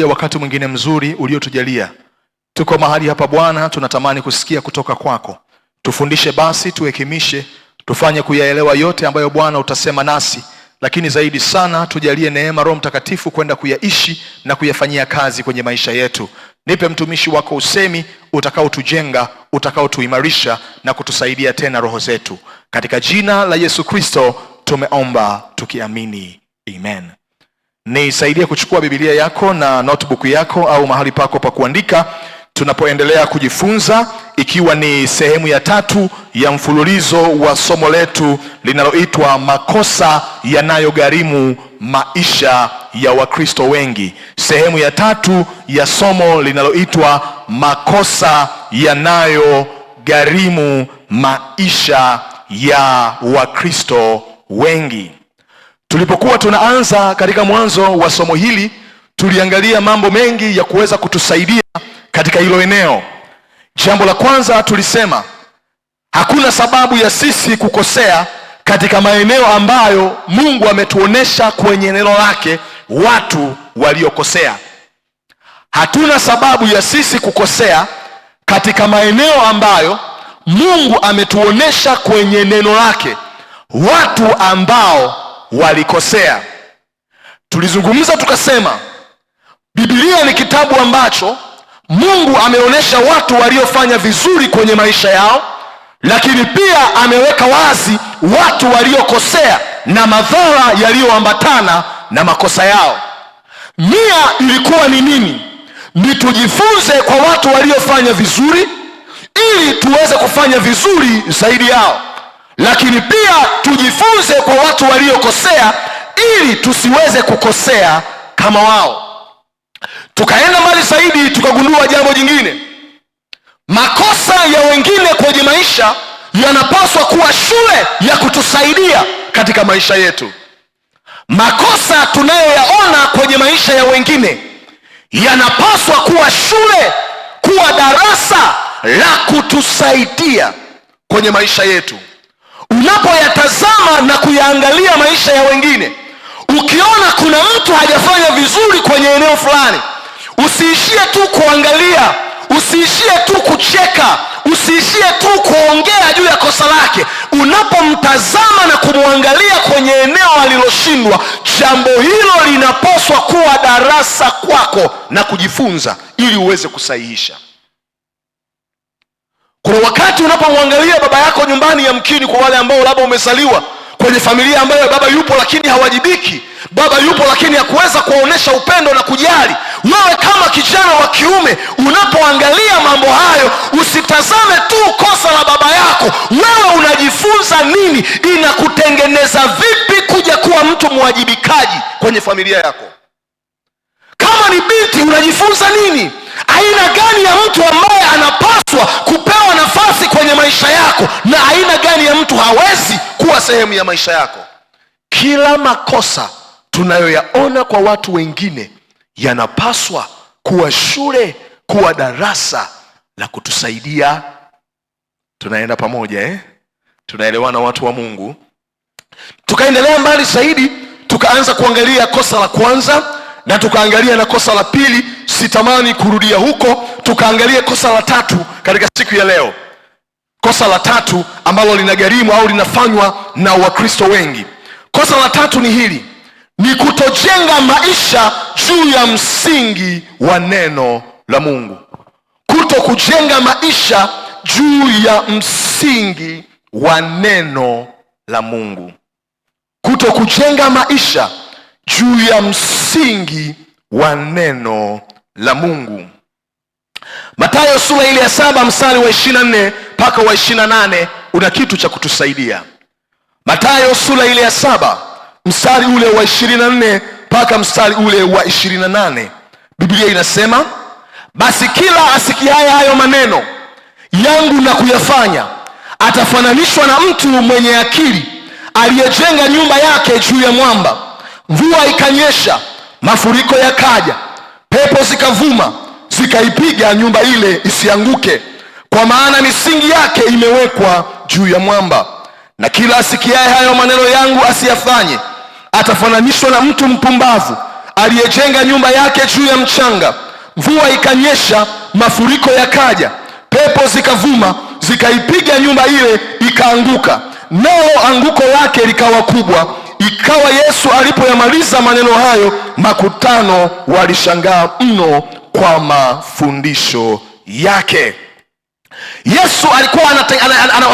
Wakati mwingine mzuri uliotujalia. Tuko mahali hapa Bwana, tunatamani kusikia kutoka kwako. Tufundishe basi, tuhekimishe, tufanye kuyaelewa yote ambayo Bwana utasema nasi, lakini zaidi sana tujalie neema Roho Mtakatifu kwenda kuyaishi na kuyafanyia kazi kwenye maisha yetu. Nipe mtumishi wako usemi utakaotujenga, utakaotuimarisha na kutusaidia tena roho zetu. Katika jina la Yesu Kristo tumeomba tukiamini. Amen. Nisaidie kuchukua Biblia yako na notebook yako au mahali pako pa kuandika, tunapoendelea kujifunza, ikiwa ni sehemu ya 3 ya mfululizo wa somo letu linaloitwa makosa yanayogharimu maisha ya Wakristo wengi. Sehemu ya 3 ya somo linaloitwa makosa yanayogharimu maisha ya Wakristo wengi. Tulipokuwa tunaanza katika mwanzo wa somo hili, tuliangalia mambo mengi ya kuweza kutusaidia katika hilo eneo. Jambo la kwanza tulisema, hakuna sababu ya sisi kukosea katika maeneo ambayo Mungu ametuonesha kwenye neno lake watu waliokosea. Hatuna sababu ya sisi kukosea katika maeneo ambayo Mungu ametuonesha kwenye neno lake watu ambao walikosea. Tulizungumza tukasema, Biblia ni kitabu ambacho Mungu ameonesha watu waliofanya vizuri kwenye maisha yao, lakini pia ameweka wazi watu waliokosea na madhara yaliyoambatana na makosa yao. Nia ilikuwa ni nini? Ni tujifunze kwa watu waliofanya vizuri ili tuweze kufanya vizuri zaidi yao, lakini pia tujifunze kwa watu waliokosea ili tusiweze kukosea kama wao. Tukaenda mbali zaidi, tukagundua jambo jingine. Makosa ya wengine kwenye maisha yanapaswa kuwa shule ya kutusaidia katika maisha yetu. Makosa tunayoyaona kwenye maisha ya wengine yanapaswa kuwa shule, kuwa darasa la kutusaidia kwenye maisha yetu. Unapoyatazama na kuyaangalia maisha ya wengine, ukiona kuna mtu hajafanya vizuri kwenye eneo fulani, usiishie tu kuangalia, usiishie tu kucheka, usiishie tu kuongea juu ya kosa lake. Unapomtazama na kumwangalia kwenye eneo aliloshindwa, jambo hilo linapaswa kuwa darasa kwako na kujifunza ili uweze kusahihisha. Kuna wakati unapomwangalia baba yako nyumbani, yamkini kwa wale ambao labda umezaliwa kwenye familia ambayo baba yupo lakini hawajibiki, baba yupo lakini hakuweza kuonesha upendo na kujali. Wewe kama kijana wa kiume, unapoangalia mambo hayo, usitazame tu kosa la baba yako. Wewe unajifunza nini? Inakutengeneza vipi kuja kuwa mtu mwajibikaji kwenye familia yako? Kama ni binti, unajifunza nini? Aina gani ya mtu ambaye anapaswa kupewa nafasi kwenye maisha yako na aina gani ya mtu hawezi kuwa sehemu ya maisha yako? Kila makosa tunayoyaona kwa watu wengine yanapaswa kuwa shule, kuwa darasa la kutusaidia. Tunaenda pamoja Tunaelewana watu wa Mungu? Tukaendelea mbali zaidi, tukaanza kuangalia kosa la kwanza na tukaangalia na kosa la pili. Sitamani kurudia huko. Tukaangalia kosa la 3 katika siku ya leo. Kosa la 3 ambalo linagharimu au linafanywa na Wakristo wengi. Kosa la 3 ni hili: ni kutojenga maisha juu ya msingi wa neno la Mungu. Kuto kujenga maisha juu ya msingi wa neno la Mungu. Kuto kujenga maisha juu ya msingi wa neno la Mungu. Mathayo sura ile ya 7 mstari wa 24 mpaka wa 28 una kitu cha kutusaidia. Mathayo sura ile ya 7 mstari ule wa 24 mpaka mstari ule wa 28. Biblia inasema, basi kila asikiaye hayo maneno yangu na kuyafanya atafananishwa na mtu mwenye akili aliyejenga nyumba yake juu ya mwamba. Mvua ikanyesha, mafuriko yakaja, pepo zikavuma, zikaipiga nyumba ile isianguke, kwa maana misingi yake imewekwa juu ya mwamba. Na kila asikiaye hayo maneno yangu asiyafanye atafananishwa na mtu mpumbavu aliyejenga nyumba yake juu ya mchanga. Mvua ikanyesha, mafuriko yakaja, pepo zikavuma, zikaipiga nyumba ile, ikaanguka, nalo anguko lake likawa kubwa. Ikawa Yesu alipoyamaliza maneno hayo, makutano walishangaa mno kwa mafundisho yake. Yesu alikuwa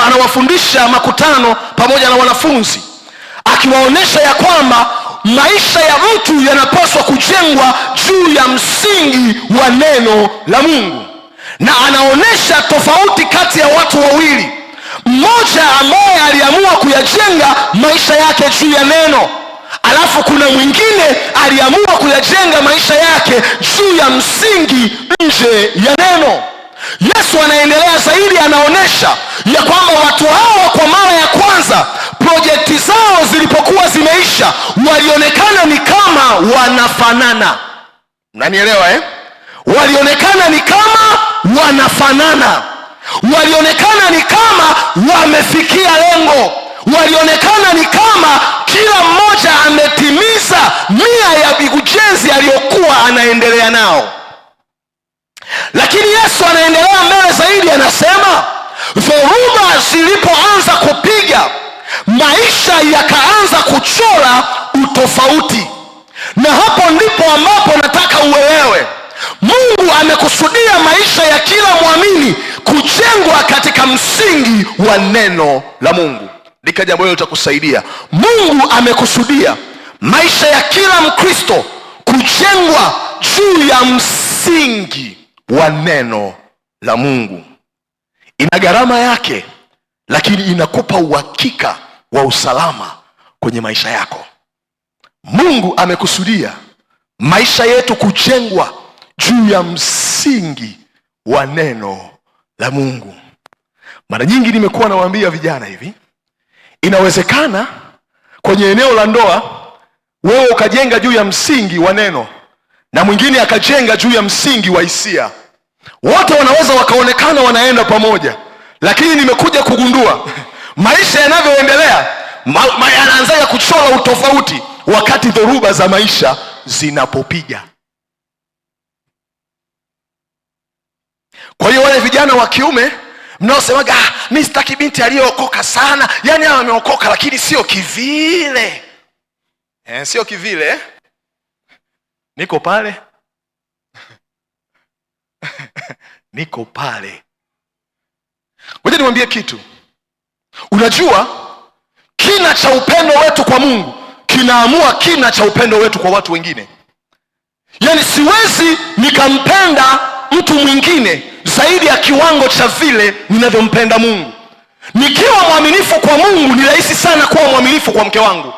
anawafundisha makutano pamoja na wanafunzi, akiwaonesha ya kwamba maisha ya mtu yanapaswa kujengwa juu ya msingi wa neno la Mungu. Na anaonesha tofauti kati ya watu wawili, mmoja ambaye aliamua kuyajenga maisha yake juu ya neno, alafu kuna mwingine aliamua kuyajenga maisha yake juu ya msingi nje ya neno. Yesu anaendelea zaidi, anaonesha ya kwamba watu hawa kwa mara ya kwanza projekti zao zilipokuwa zimeisha, walionekana ni kama wanafanana. Mnanielewa eh? Walionekana ni kama wanafanana, walionekana ni kama wamefikia lengo, walionekana ni kama kila mmoja ametimiza nia ya ujenzi aliyokuwa anaendelea nao. Lakini Yesu anaendelea mbele zaidi, anasema dhoruba zilipoanza kupiga, maisha yakaanza kuchora utofauti. Na hapo ndipo ambapo nataka uelewe, Mungu amekusudia maisha ya kila mwamini kujengwa katika msingi wa neno la Mungu. Lika jambo hilo litakusaidia. Mungu amekusudia maisha ya kila Mkristo kujengwa juu ya msingi wa neno la Mungu. Ina gharama yake, lakini inakupa uhakika wa usalama kwenye maisha yako. Mungu amekusudia maisha yetu kujengwa juu ya msingi wa neno la Mungu. Mara nyingi nimekuwa nawaambia vijana hivi, inawezekana kwenye eneo la ndoa wewe ukajenga juu ya msingi wa neno na mwingine akajenga juu ya msingi wa hisia. Wote wanaweza wakaonekana wanaenda pamoja, lakini nimekuja kugundua maisha yanavyoendelea yanaanza kuchora utofauti wakati dhoruba za maisha zinapopiga. Kwa hiyo wale vijana wa kiume mnaosemaga mimi sitaki binti aliyeokoka sana, yani hawa wameokoka lakini sio kivile. Sio kivile. Niko pale. Niko pale. Ngoja niwaambie kitu. Unajua kina cha upendo wetu kwa Mungu kinaamua kina cha upendo wetu kwa watu wengine. Yani siwezi nikampenda mtu mwingine zaidi ya kiwango cha vile ninavyompenda Mungu. Nikiwa mwaminifu kwa Mungu, ni rahisi sana kuwa mwaminifu kwa mke wangu.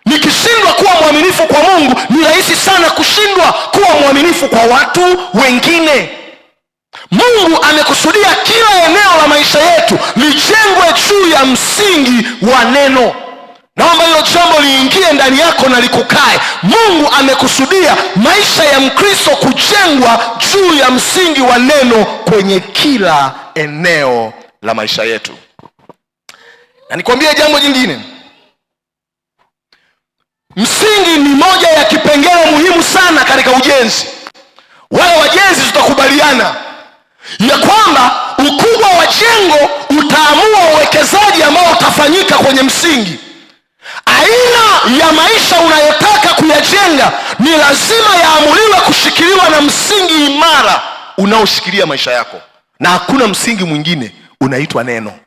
Nikishindwa kuwa mwaminifu kwa Mungu, ni rahisi sana kushindwa kuwa mwaminifu kwa watu wengine. Mungu amekusudia kila eneo la maisha yetu lijengwe juu ya msingi wa neno. Naomba hilo jambo liingie ndani yako na likukae. Mungu amekusudia maisha ya Mkristo kujengwa juu ya msingi wa neno kwenye kila eneo la maisha yetu. Na nikwambie jambo jingine. Msingi ni moja ya kipengele muhimu sana katika ujenzi. Wale wajenzi tutakubaliana ya kwamba ukubwa wa jengo utaamua uwekezaji ambao utafanyika kwenye msingi. Aina ya maisha unayotaka kuyajenga ni lazima yaamuliwe kushikiliwa na msingi imara unaoshikilia maisha yako, na hakuna msingi mwingine, unaitwa neno.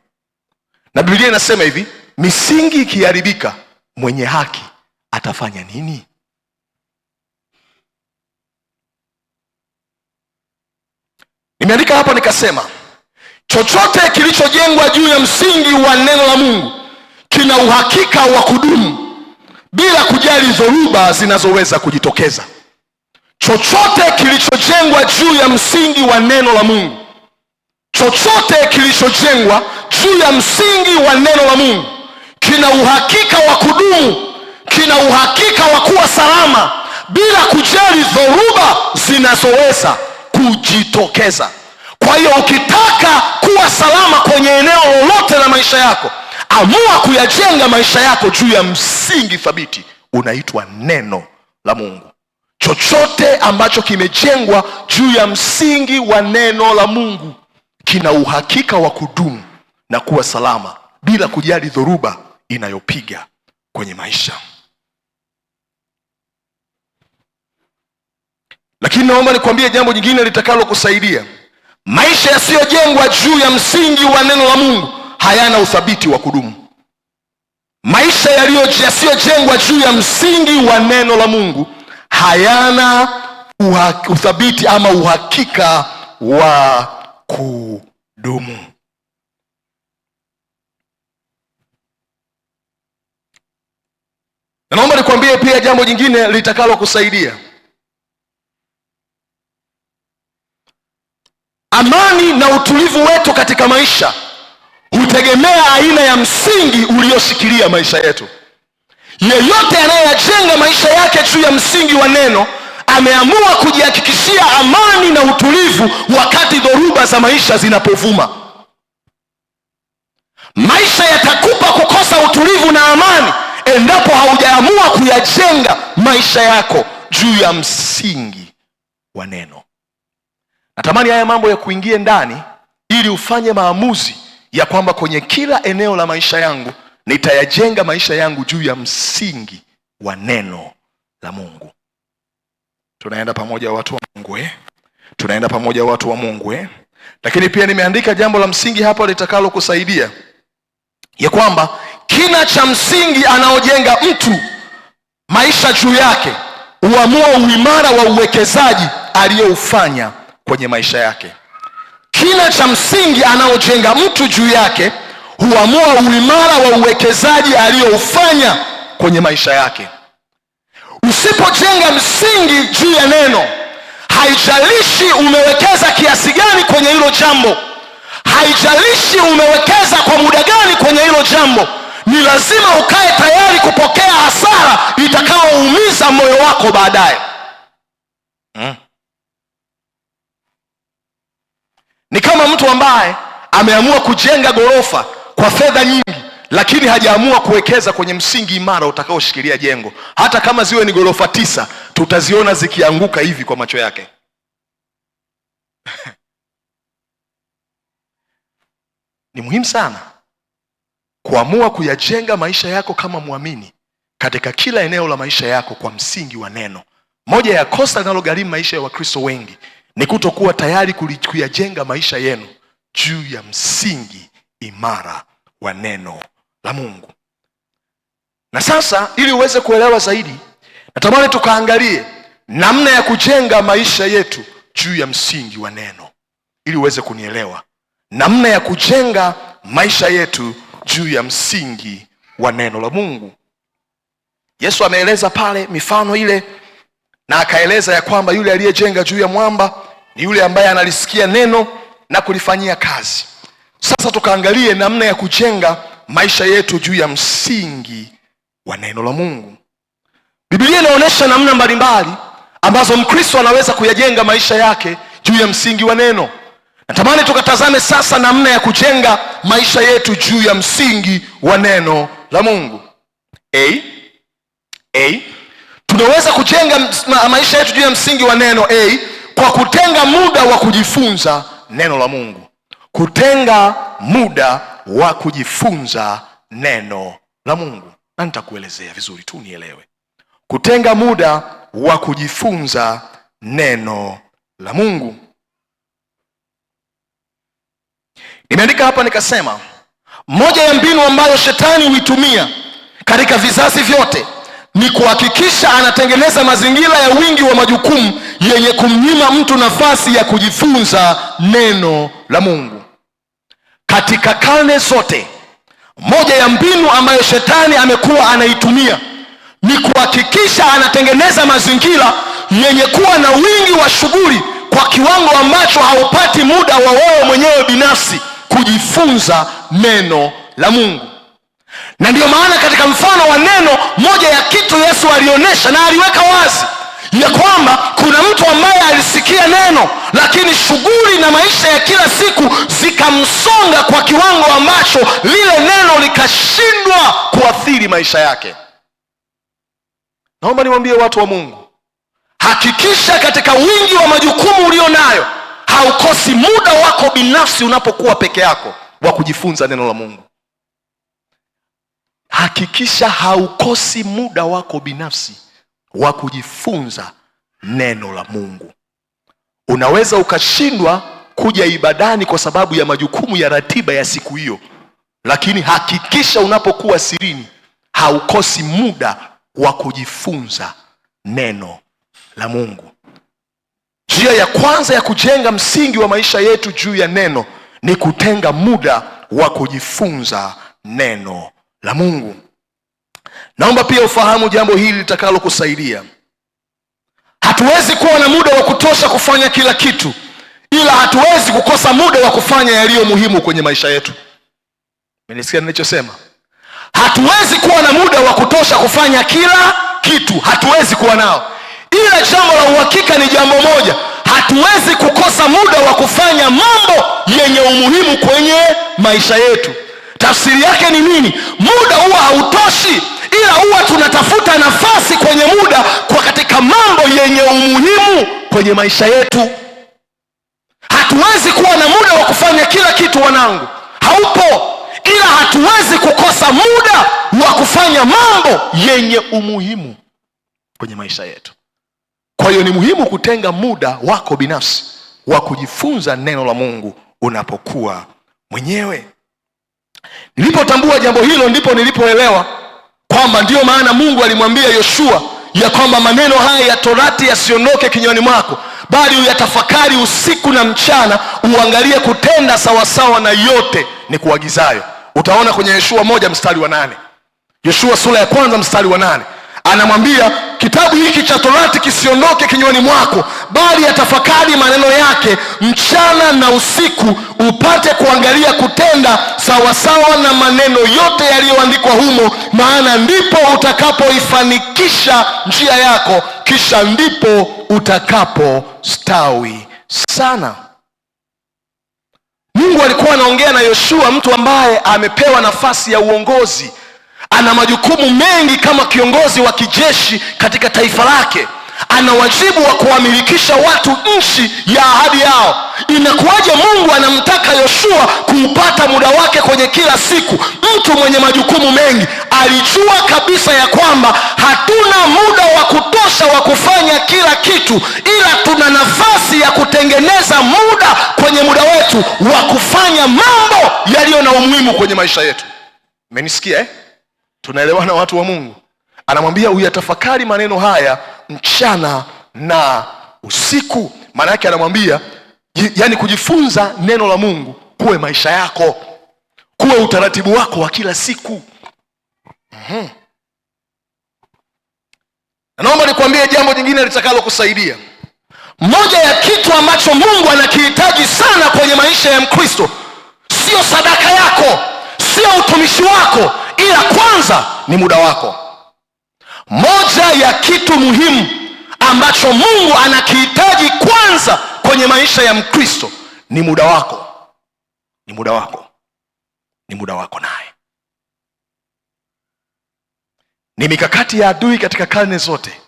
Na Biblia inasema hivi, misingi ikiharibika, mwenye haki atafanya nini? Nimeandika hapa nikasema, chochote kilichojengwa juu ya msingi wa neno la Mungu kina uhakika wa kudumu bila kujali dhoruba zinazoweza kujitokeza. Chochote kilichojengwa juu ya msingi wa neno la Mungu, chochote kilichojengwa juu ya msingi wa neno la Mungu kina uhakika wa kudumu, kina uhakika wa kuwa salama bila kujali dhoruba zinazoweza kujitokeza. Kwa hiyo ukitaka kuwa salama kwenye eneo lolote la maisha yako, amua kuyajenga maisha yako juu ya msingi thabiti unaitwa neno la Mungu. Chochote ambacho kimejengwa juu ya msingi wa neno la Mungu kina uhakika wa kudumu na kuwa salama bila kujali dhoruba inayopiga kwenye maisha. Lakini naomba nikwambie jambo jingine litakalo kusaidia. Maisha yasiyojengwa juu ya msingi wa neno la Mungu hayana uthabiti wa kudumu. Maisha yasiyojengwa juu ya msingi wa neno la Mungu hayana uthabiti ama uhakika wa kudumu. Na naomba nikwambie pia jambo jingine litakalo kusaidia. Amani na utulivu wetu katika maisha hutegemea aina ya msingi ulioshikilia maisha yetu. Yeyote anayejenga maisha yake juu ya msingi wa neno ameamua kujihakikishia amani na utulivu wakati dhoruba za maisha zinapovuma. Maisha yatakupa kukosa utulivu na amani endapo haujaamua kuyajenga maisha yako juu ya msingi wa neno. Natamani haya mambo ya kuingie ndani ili ufanye maamuzi ya kwamba kwenye kila eneo la maisha yangu nitayajenga maisha yangu juu ya msingi wa neno la Mungu. Tunaenda pamoja watu wa Mungu Tunaenda pamoja watu wa Mungu Lakini pia nimeandika jambo la msingi hapa litakalo kusaidia ya kwamba kina cha msingi anaojenga mtu maisha juu yake huamua uimara wa uwekezaji aliyoufanya kwenye maisha yake. Kina cha msingi anaojenga mtu juu yake huamua uimara wa uwekezaji aliyoufanya kwenye maisha yake. Usipojenga msingi juu ya neno, haijalishi umewekeza kiasi gani kwenye hilo jambo, haijalishi umewekeza kwa muda gani kwenye hilo jambo, ni lazima ukae tayari kupokea hasara itakayoumiza moyo wako baadaye. Ni kama mtu ambaye ameamua kujenga ghorofa kwa fedha nyingi, lakini hajaamua kuwekeza kwenye msingi imara utakaoshikilia jengo. Hata kama ziwe ni ghorofa 9, tutaziona zikianguka hivi kwa macho yake. Ni muhimu sana kuamua kuyajenga maisha yako kama muamini katika kila eneo la maisha yako kwa msingi wa neno. Moja ya kosa linalogharimu maisha ya Wakristo wengi ni kutokuwa tayari kuyajenga maisha yenu juu ya msingi imara wa neno la Mungu. Na sasa ili uweze kuelewa zaidi, natamani tukaangalie namna ya kujenga maisha yetu juu ya msingi wa neno. Ili uweze kunielewa, namna ya kujenga maisha yetu juu ya msingi wa neno la Mungu. Yesu ameeleza pale mifano ile, na akaeleza ya kwamba yule aliyejenga juu ya mwamba ni yule ambaye analisikia neno na kulifanyia kazi. Sasa tukaangalie namna ya kujenga maisha yetu juu ya msingi wa neno la Mungu. Biblia inaonyesha namna mbalimbali ambazo Mkristo anaweza kuyajenga maisha yake juu ya msingi wa neno. Natamani tukatazame sasa namna ya kujenga maisha yetu juu ya msingi wa neno la Mungu. Tunaweza kujenga maisha yetu juu ya msingi wa neno kwa kutenga muda wa kujifunza neno la Mungu. Kutenga muda wa kujifunza neno la Mungu. Na nitakuelezea vizuri tu nielewe. Kutenga muda wa kujifunza neno la Mungu. Nimeandika hapa nikasema, moja ya mbinu ambayo shetani huitumia katika vizazi vyote ni kuhakikisha anatengeneza mazingira ya wingi wa majukumu yenye kumnyima mtu nafasi ya kujifunza neno la Mungu. Katika karne zote, moja ya mbinu ambayo shetani amekuwa anaitumia ni kuhakikisha anatengeneza mazingira yenye kuwa na wingi wa shughuli kwa kiwango ambacho haupati muda wa wewe mwenyewe binafsi kujifunza neno la Mungu. Na ndio maana katika mfano wa neno, moja ya kitu Yesu alionyesha na aliweka wazi ya kwamba kuna mtu ambaye alisikia neno, lakini shughuli na maisha ya kila siku zikamsonga kwa kiwango ambacho lile neno likashindwa kuathiri maisha yake. Naomba niwaambie watu wa Mungu, Hakikisha katika wingi wa majukumu ulio nayo haukosi muda wako binafsi unapokuwa peke yako wa kujifunza neno la Mungu. Hakikisha haukosi muda wako binafsi wa kujifunza neno la Mungu. Unaweza ukashindwa kuja ibadani kwa sababu ya majukumu ya ratiba ya siku hiyo, lakini hakikisha unapokuwa sirini haukosi muda wa kujifunza neno la Mungu. Njia ya kwanza ya kujenga msingi wa maisha yetu juu ya neno ni kutenga muda wa kujifunza neno la Mungu. Naomba pia ufahamu jambo hili litakalo kusaidia. Hatuwezi kuwa na muda wa kutosha kufanya kila kitu, ila hatuwezi kukosa muda wa kufanya yaliyo muhimu kwenye maisha yetu. Mmenisikia nilichosema? Hatuwezi kuwa na muda wa kutosha kufanya kila kitu, hatuwezi kuwa nao. Ila jambo la uhakika ni jambo moja, hatuwezi kukosa muda wa kufanya mambo yenye umuhimu kwenye maisha yetu. Tafsiri yake ni nini? Muda huwa hautoshi, ila huwa tunatafuta nafasi kwenye muda kwa katika mambo yenye umuhimu kwenye maisha yetu. Hatuwezi kuwa na muda wa kufanya kila kitu wanangu, haupo, ila hatuwezi kukosa muda wa kufanya mambo yenye umuhimu kwenye maisha yetu. Kwa hiyo ni muhimu kutenga muda wako binafsi wa kujifunza neno la Mungu unapokuwa mwenyewe. Nilipotambua jambo hilo ndipo nilipoelewa kwamba ndiyo maana Mungu alimwambia Yoshua ya kwamba maneno haya ya Torati yasiondoke kinywani mwako, bali uyatafakari usiku na mchana, uangalie kutenda sawasawa na yote ni kuagizayo. Utaona kwenye Yoshua 1:8. Yoshua sura ya 1 mstari wa 8. Anamwambia kitabu hiki cha Torati kisiondoke kinywani mwako, bali yatafakari maneno yake mchana na usiku, upate kuangalia kutenda sawasawa na maneno yote yaliyoandikwa humo, maana ndipo utakapoifanikisha njia yako, kisha ndipo utakapostawi sana. Mungu alikuwa anaongea na Yoshua, mtu ambaye amepewa nafasi ya uongozi. Ana majukumu mengi kama kiongozi wa kijeshi katika taifa lake. Ana wajibu wa kuwamilikisha watu nchi ya ahadi yao. Inakuwaje Mungu anamtaka Yoshua kuupata muda wake kwenye kila siku? Mtu mwenye majukumu mengi alijua kabisa ya kwamba hatuna muda wa kutosha wa kufanya kila kitu, ila tuna nafasi ya kutengeneza muda kwenye muda wetu wa kufanya mambo yaliyo na umuhimu kwenye maisha yetu. Mmenisikia Tunaelewana watu wa Mungu? Anamwambia uyatafakari maneno haya mchana na usiku. Maana yake anamwambia yani kujifunza neno la Mungu kuwe maisha yako, kuwe utaratibu wako wa kila siku. Naomba nikwambie jambo jingine litakalo kusaidia. Moja ya kitu ambacho Mungu anakihitaji sana kwenye maisha ya Mkristo sio sadaka yako, sio utumishi wako, ila kwanza ni muda wako. Moja ya kitu muhimu ambacho Mungu anakihitaji kwanza kwenye maisha ya Mkristo ni muda wako. Ni muda wako. Ni muda wako naye. Ni mikakati ya adui katika karne zote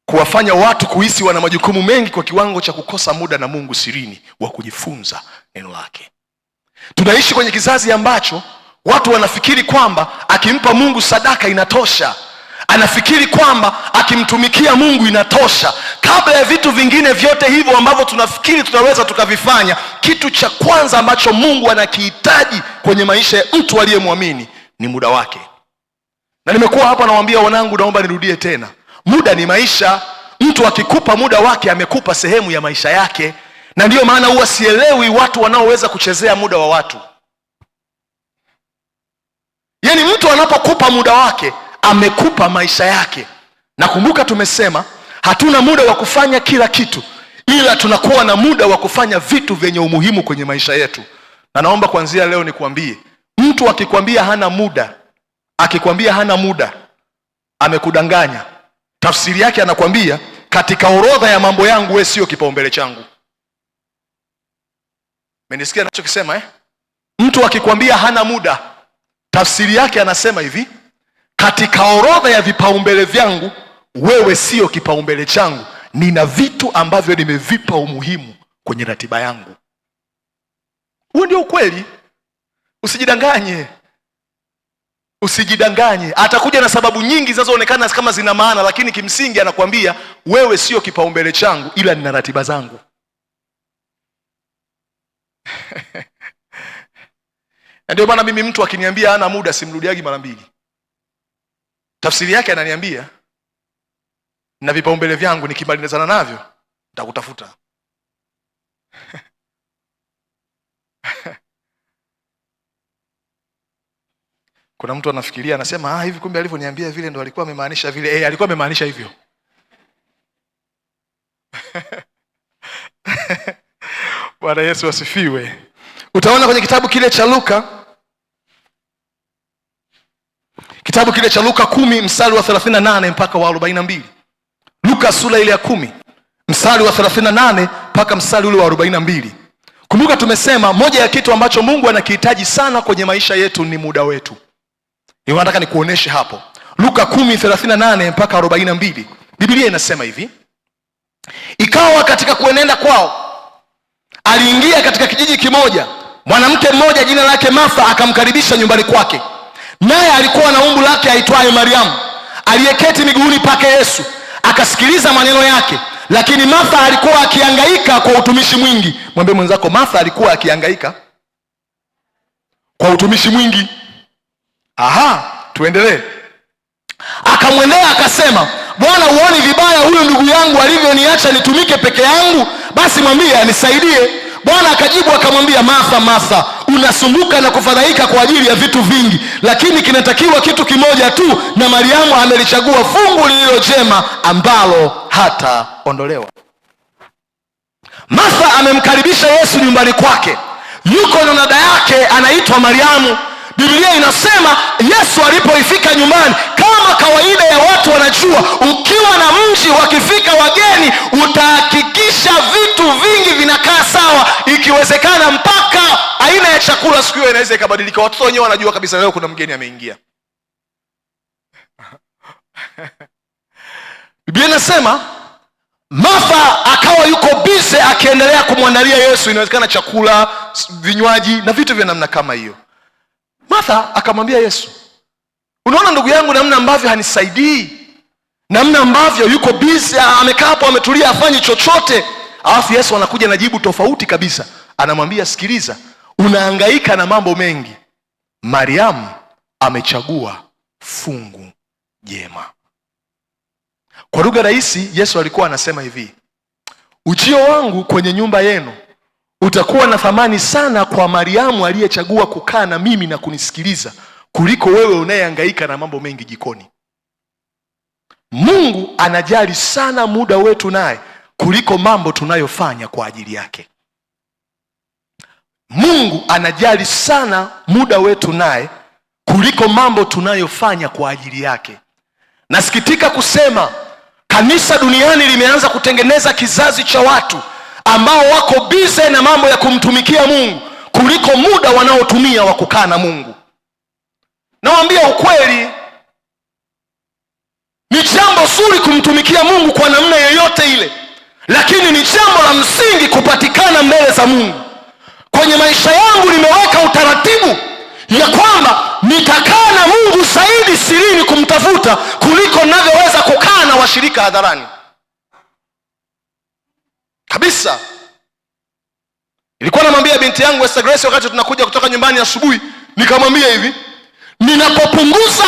kuwafanya watu kuhisi wana majukumu mengi kwa kiwango cha kukosa muda na Mungu sirini wa kujifunza neno lake. Tunaishi kwenye kizazi ambacho watu wanafikiri kwamba akimpa Mungu sadaka inatosha. Anafikiri kwamba akimtumikia Mungu inatosha. Kabla ya vitu vingine vyote hivyo ambavyo tunafikiri tunaweza tukavifanya, kitu cha kwanza ambacho Mungu anakihitaji kwenye maisha ya mtu aliyemwamini ni muda wake. Na nimekuwa hapa nawaambia wanangu, naomba nirudie tena. Muda ni maisha. Mtu akikupa muda wake amekupa sehemu ya maisha yake. Na ndiyo maana huwa sielewi watu wanaoweza kuchezea muda wa watu. Yaani mtu anapokupa muda wake amekupa maisha yake. Na kumbuka tumesema hatuna muda wa kufanya kila kitu, ila tunakuwa na muda wa kufanya vitu vyenye umuhimu kwenye maisha yetu. Na naomba kuanzia leo nikwambie, mtu akikwambia hana muda, amekudanganya. Tafsiri yake anakwambia katika orodha ya mambo yangu wewe sio kipaumbele changu. Mmenisikia ninachokisema Mtu akikwambia hana muda, tafsiri yake anasema hivi, katika orodha ya vipaumbele vyangu wewe sio kipaumbele changu. nina vitu ambavyo nimevipa umuhimu kwenye ratiba yangu. Huo ndio ukweli. Usijidanganye. Usijidanganye. Atakuja na sababu nyingi zinazoonekana kama zina maana, lakini kimsingi anakuambia wewe sio kipaumbele changu, ila nina ratiba zangu. Ndio maana mimi mtu akiniambia hana muda simrudiagi mara mbili. Tafsiri yake ananiambia na vipaumbele vyangu, nikimalizana navyo nitakutafuta. Kuna mtu anafikiria anasema hivi kumbe alivyoniambia vile ndo alikuwa amemaanisha vile. Alikuwa amemaanisha hivyo. Bwana Yesu asifiwe. Utaona kwenye kitabu kile cha Luka, kitabu kile cha Luka 10 mstari wa 38 mpaka wa 42. Luka sura ile ya 10 mstari wa 38 mpaka mstari ule wa 42. Kumbuka tumesema moja ya kitu ambacho Mungu anakihitaji sana kwenye maisha yetu ni muda wetu. Nataka nikuoneshe hapo. Luka 10:38 mpaka 42. Biblia inasema hivi: ikawa katika kuenenda kwao, aliingia katika kijiji kimoja mwanamke mmoja jina lake Martha, akamkaribisha nyumbani kwake. Naye alikuwa na umbu lake aitwaye Mariamu, aliyeketi miguuni pake Yesu, akasikiliza maneno yake. Lakini Martha alikuwa akihangaika kwa utumishi mwingi. Mwambie mwenzako, Martha alikuwa akihangaika kwa utumishi mwingi. Tuendelee. Akamwendea akasema, Bwana, huoni vibaya huyu ndugu yangu alivyoniacha nitumike peke yangu? Basi mwambie anisaidie. Bwana akajibu akamwambia, Martha, Martha, unasumbuka na kufadhaika kwa ajili ya vitu vingi, lakini kinatakiwa kitu kimoja tu, na Mariamu amelichagua fungu lililo jema, ambalo hataondolewa. Martha amemkaribisha Yesu nyumbani kwake. Yuko na dada yake anaitwa Mariamu. Biblia inasema Yesu alipoifika nyumbani, kama kawaida ya watu wanajua, ukiwa na mji wakifika wageni utahakikisha vitu vingi vinakaa sawa, ikiwezekana mpaka aina ya chakula siku hiyo inaweza ikabadilika. Watoto wenyewe wanajua kabisa leo kuna mgeni ameingia. Biblia inasema Martha akawa yuko busy akiendelea kumwandalia Yesu, inawezekana chakula, vinywaji na vitu vya namna kama hiyo. Martha akamwambia Yesu, unaona ndugu yangu namna ambavyo hanisaidii, namna ambavyo yuko busy, amekaa hapo ametulia afanye chochote. Alafu Yesu anakuja na jibu tofauti kabisa. Anamwambia, sikiliza, unahangaika na mambo mengi, Mariamu amechagua fungu jema. Kwa lugha rahisi, Yesu alikuwa anasema hivi: ujio wangu kwenye nyumba yenu utakuwa na thamani sana kwa Mariamu aliyechagua kukaa na mimi na kunisikiliza, kuliko wewe unayehangaika na mambo mengi jikoni. Mungu anajali sana muda wetu naye kuliko mambo tunayofanya kwa ajili yake. Mungu anajali sana muda wetu naye kuliko mambo tunayofanya kwa ajili yake. Nasikitika kusema kanisa duniani limeanza kutengeneza kizazi cha watu ambao wako busy na mambo ya kumtumikia Mungu kuliko muda wanaotumia wa kukaa na Mungu. Nawaambia ukweli, ni jambo zuri kumtumikia Mungu kwa namna yoyote ile, lakini ni jambo la msingi kupatikana mbele za Mungu. Kwenye maisha yangu nimeweka utaratibu ya kwamba nitakaa na Mungu zaidi sirini kumtafuta kuliko ninavyoweza kukaa na washirika hadharani. Kabisa. Nilikuwa namwambia binti yangu Esther Grace wakati tunakuja kutoka nyumbani asubuhi, nikamwambia hivi, ninapopunguza,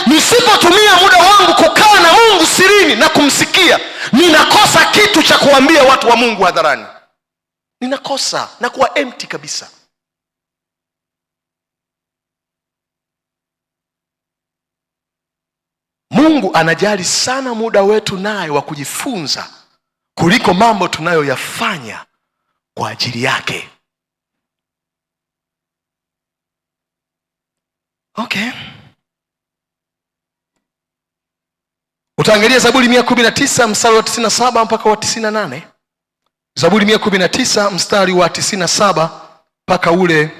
nisipotumia muda wangu kukaa na Mungu sirini na kumsikia, ninakosa kitu cha kuambia watu wa Mungu hadharani. Ninakosa na kuwa empty kabisa. Mungu anajali sana muda wetu naye wa kujifunza kuliko mambo tunayoyafanya kwa ajili yake. Okay. Utaangalia Zaburi 119 mstari wa 97 mpaka wa 98. Zaburi 119 mstari wa 97 mpaka ule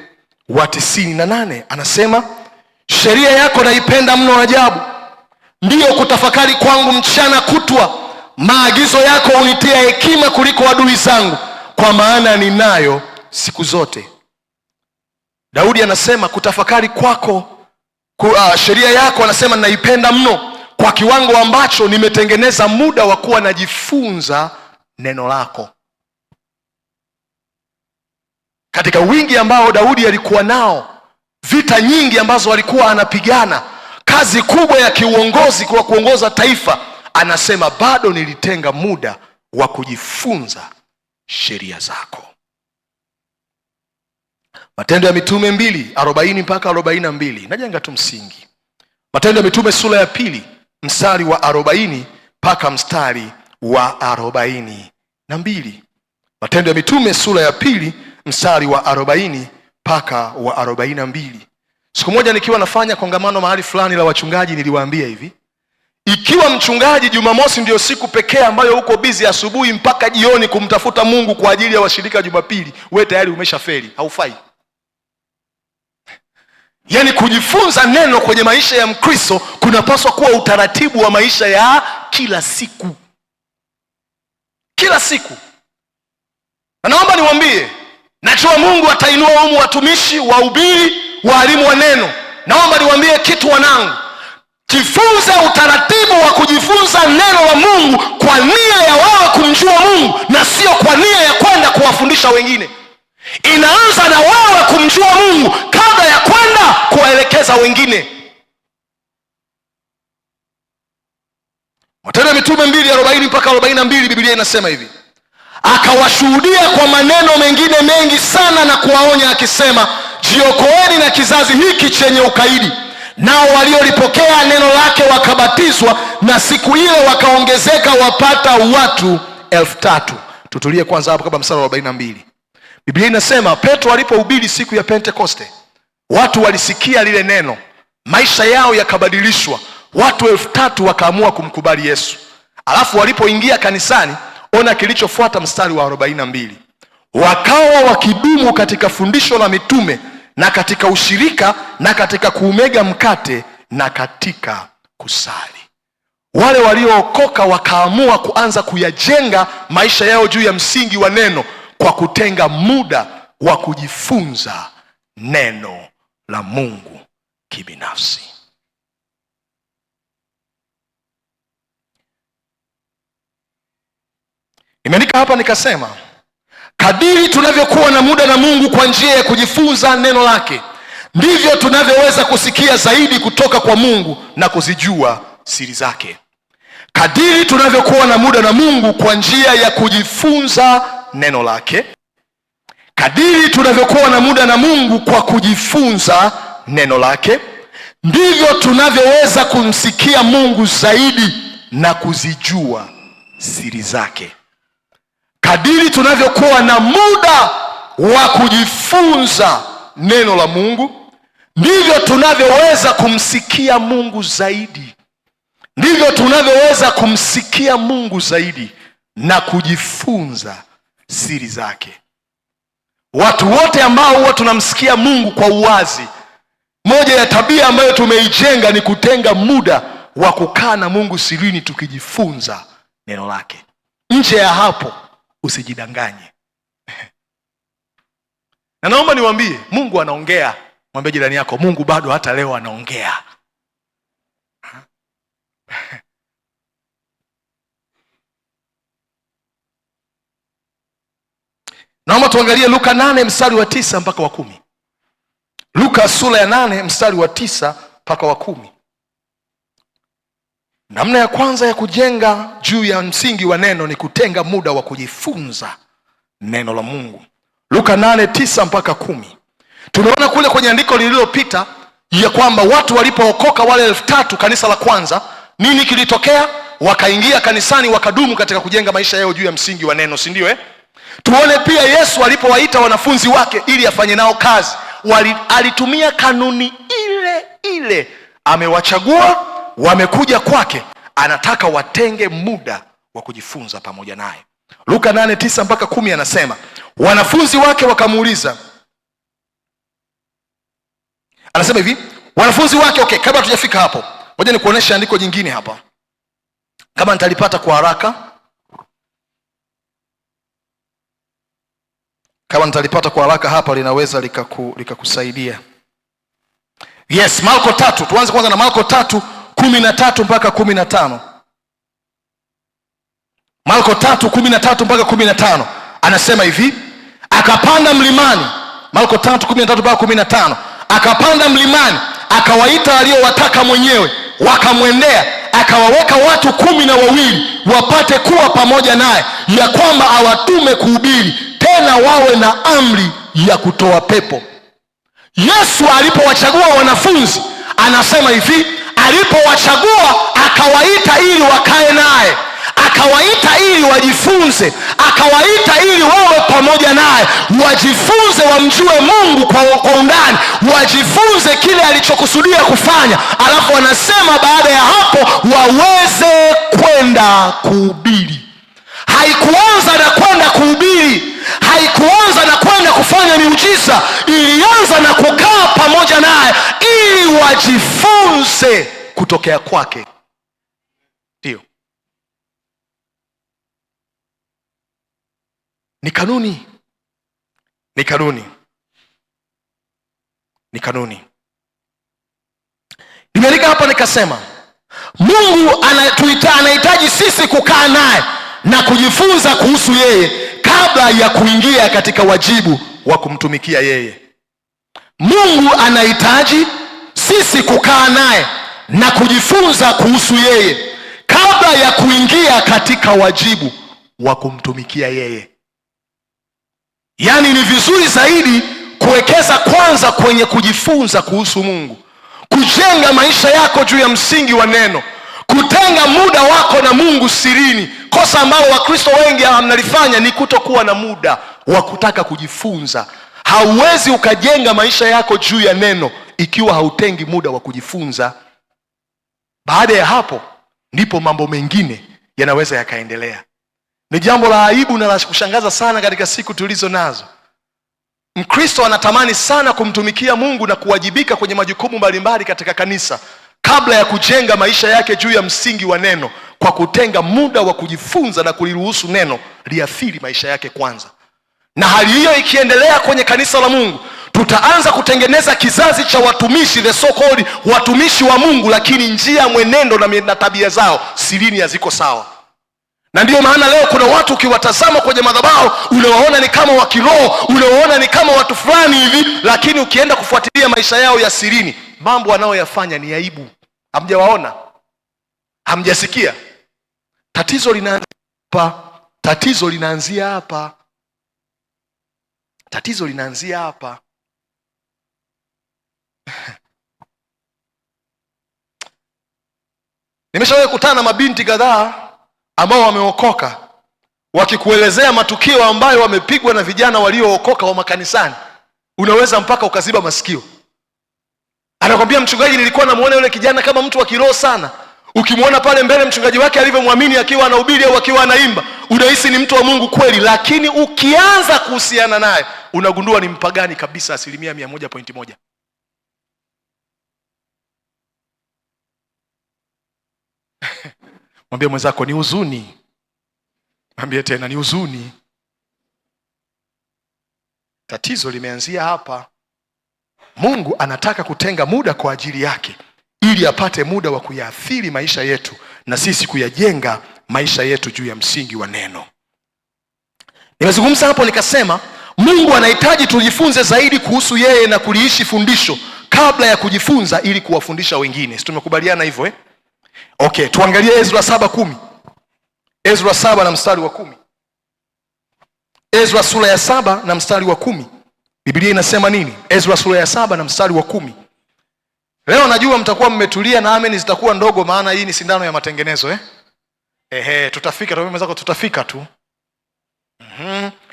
wa 98. Anasema, sheria yako naipenda mno ajabu, ndiyo kutafakari kwangu mchana kutwa. Maagizo yako unitia hekima kuliko adui zangu, kwa maana ninayo siku zote. Daudi anasema kutafakari kwako, sheria yako anasema naipenda mno, kwa kiwango ambacho nimetengeneza muda wa kuwa najifunza neno lako. Katika wingi ambao Daudi alikuwa nao, vita nyingi ambazo alikuwa anapigana, kazi kubwa ya kiuongozi kwa kuongoza taifa, anasema bado nilitenga muda wa kujifunza sheria zako. Matendo ya Mitume 2:40 mpaka 42. Najenga tu msingi. Matendo ya Mitume sura ya 2 mstari wa 40 mpaka mstari wa 42. Matendo ya Mitume sura ya 2 mstari wa 40 mpaka wa 42. Siku moja nikiwa nafanya kongamano mahali fulani la wachungaji, niliwaambia hivi: ikiwa mchungaji Jumamosi ndio siku pekee ambayo uko busy asubuhi mpaka jioni kumtafuta Mungu kwa ajili ya washirika Jumapili, wewe tayari umeshafeli, haufai. Yaani kujifunza neno kwenye maisha ya Mkristo kunapaswa kuwa utaratibu wa maisha ya kila siku. Kila siku. Na naomba niwaambie, najua Mungu atainua humu watumishi, wahubiri, walimu wa neno. Naomba niwaambie kitu wanangu, jifunze utaratibu wa kujifunza neno la Mungu kwa nia ya wewe kumjua Mungu na sio kwa nia ya kwenda kuwafundisha wengine. Inaanza na wewe kumjua Mungu kabla ya kwenda kuwaelekeza wengine. Matendo ya Mitume 2:40 mpaka 42, Biblia inasema hivi: akawashuhudia kwa maneno mengine mengi sana na kuwaonya akisema, jiokoeni na kizazi hiki chenye ukaidi. Nao waliolipokea neno lake wakabatizwa, na siku ile wakaongezeka wapata watu 3,000. Tutulie kwanza hapo kabla mstari wa 42. Biblia inasema Petro alipohubiri siku ya Pentekoste, watu walisikia lile neno, maisha yao yakabadilishwa, watu 3,000 wakaamua kumkubali Yesu. Alafu walipoingia kanisani, ona kilichofuata mstari wa 42. Wakawa wakidumu katika fundisho la mitume na katika ushirika na katika kuumega mkate na katika kusali. Wale waliookoka wakaamua kuanza kuyajenga maisha yao juu ya msingi wa neno kwa kutenga muda wa kujifunza neno la Mungu kibinafsi. Nimeandika hapa nikasema, kadiri tunavyokuwa na muda na Mungu kwa njia ya kujifunza neno lake, ndivyo tunavyoweza kusikia zaidi kutoka kwa Mungu na kuzijua siri zake. Kadiri tunavyokuwa na muda na Mungu kwa njia ya kujifunza neno lake, kadiri tunavyokuwa na muda na Mungu kwa kujifunza neno lake, ndivyo tunavyoweza kumsikia Mungu zaidi na kuzijua siri zake. Kadiri tunavyokuwa na muda wa kujifunza neno la Mungu, ndivyo tunavyoweza kumsikia Mungu zaidi. Ndivyo tunavyoweza kumsikia Mungu zaidi na kujifunza siri zake. Watu wote ambao huwa tunamsikia Mungu kwa uwazi, moja ya tabia ambayo tumeijenga ni kutenga muda wa kukaa na Mungu sirini tukijifunza neno lake. Nje ya hapo usijidanganye. Na naomba niwaambie, Mungu anaongea. Mwambie jirani yako, Mungu bado hata leo anaongea. Naomba tuangalie Luka 8 mstari wa 9 mpaka wa 10. Luka sura ya 8 mstari wa 9 mpaka wa 10. Namna ya kwanza ya kujenga juu ya msingi wa neno ni kutenga muda wa kujifunza neno la Mungu. Luka 8:9 mpaka 10. Tumeona kule kwenye andiko lililopita ya kwamba watu walipookoka wale 3,000 kanisa la kwanza, nini kilitokea? Wakaingia kanisani, wakadumu katika kujenga maisha yao juu ya msingi wa neno, si ndio? Tuone pia Yesu alipowaita wanafunzi wake ili afanye nao kazi, alitumia kanuni ile ile. Amewachagua, wamekuja kwake, anataka watenge muda wa kujifunza pamoja naye. Luka 8:9 mpaka 10 anasema, wanafunzi wake wakamuuliza. Anasema hivi, wanafunzi wake, kabla tujafika hapo, ngoja nikuoneshe andiko jingine hapa. Kama nitalipata kwa haraka, Kama nitalipata kwa haraka hapa linaweza likakusaidia. Yes, Marko 3. Tuanze kwanza na Marko 3:13 mpaka 15. Marko 3:13 mpaka 15. Anasema hivi, akapanda mlimani. Marko 3:13 mpaka 15. Akapanda mlimani, akawaita aliyowataka mwenyewe, wakamwendea, akawaweka watu 12 wapate kuwa pamoja naye, ya kwamba awatume kuhubiri, tena wawe na amri ya kutoa pepo. Yesu alipowachagua wanafunzi, anasema hivi, alipowachagua akawaita ili wakae naye, akawaita ili wajifunze, akawaita ili wawe pamoja naye, wajifunze, wamjue Mungu kwa undani, wajifunze kile alichokusudia kufanya. Alafu anasema baada ya hapo waweze kwenda kuhubiri. Haikuanza na kwenda kuhubiri, haikuanza na kwenda kufanya miujiza, ilianza na kukaa pamoja naye ili wajifunze kutokea kwake. Ndio ni kanuni, ni kanuni, ni kanuni. Nimeandika hapa nikasema, Mungu anahitaji sisi kukaa naye na kujifunza kuhusu yeye kabla ya kuingia katika wajibu wa kumtumikia yeye. Mungu anahitaji sisi kukaa naye na kujifunza kuhusu yeye kabla ya kuingia katika wajibu wa kumtumikia yeye. Yaani ni vizuri zaidi kuwekeza kwanza kwenye kujifunza kuhusu Mungu, kujenga maisha yako juu ya msingi wa neno, kutenga muda wako na Mungu sirini. Kosa ambalo Wakristo wengi mnalifanya ni kutokuwa na muda wa kutaka kujifunza. Hauwezi ukajenga maisha yako juu ya neno ikiwa hautengi muda wa kujifunza. Baada ya hapo ndipo mambo mengine yanaweza yakaendelea. Ni jambo la aibu na la kushangaza sana katika siku tulizo nazo. Mkristo anatamani sana kumtumikia Mungu na kuwajibika kwenye majukumu mbalimbali katika kanisa kabla ya kujenga maisha yake juu ya msingi wa neno, kwa kutenga muda wa kujifunza na kuliruhusu neno liathiri maisha yake kwanza. Na hali hiyo ikiendelea kwenye kanisa la Mungu, tutaanza kutengeneza kizazi cha watumishi, the so called watumishi wa Mungu, lakini njia, mwenendo na tabia zao sirini haziko sawa. Na ndiyo maana leo kuna watu ukiwatazama kwenye madhabahu unawaona ni kama wa kiroho, unawaona ni kama watu fulani hivi, lakini ukienda kufuatilia maisha yao ya sirini, mambo wanayoyafanya ni aibu. Hamjawaona? Hamjasikia? Tatizo linaanzia hapa. Tatizo linaanzia hapa. Tatizo linaanzia hapa. Nimeshawahi kukutana na mabinti kadhaa ambao wameokoka, wakikuelezea matukio ambayo wamepigwa na vijana waliookoka wa makanisani, unaweza mpaka ukaziba masikio. Anakwambia, mchungaji, nilikuwa namuona yule kijana kama mtu wa kiroho sana. Ukimwona pale mbele mchungaji wake alivyomwamini akiwa anahubiri au akiwa anaimba, unahisi ni mtu wa Mungu kweli, lakini ukianza kuhusiana naye unagundua ni mpagani kabisa 100.1. Mwambie mwenzako ni huzuni. Mwambie tena ni huzuni. Tatizo limeanzia hapa. Mungu anataka kutenga muda kwa ajili yake ili apate muda wa kuyaathiri maisha yetu na sisi kuyajenga maisha yetu juu ya msingi wa neno. Nimezungumza hapo nikasema Mungu anahitaji tujifunze zaidi kuhusu yeye na kuliishi fundisho kabla ya kujifunza ili kuwafundisha wengine. Si tumekubaliana hivyo eh? Okay, tuangalie Ezra 7:10. Ezra 7 na mstari wa 10. Ezra sura ya 7 na mstari wa 10. Biblia inasema nini? Ezra sura ya 7 na mstari wa 10. Leo najua mtakuwa mmetulia na amen zitakuwa ndogo, maana hii ni sindano ya matengenezo tutafika, tutafika tu.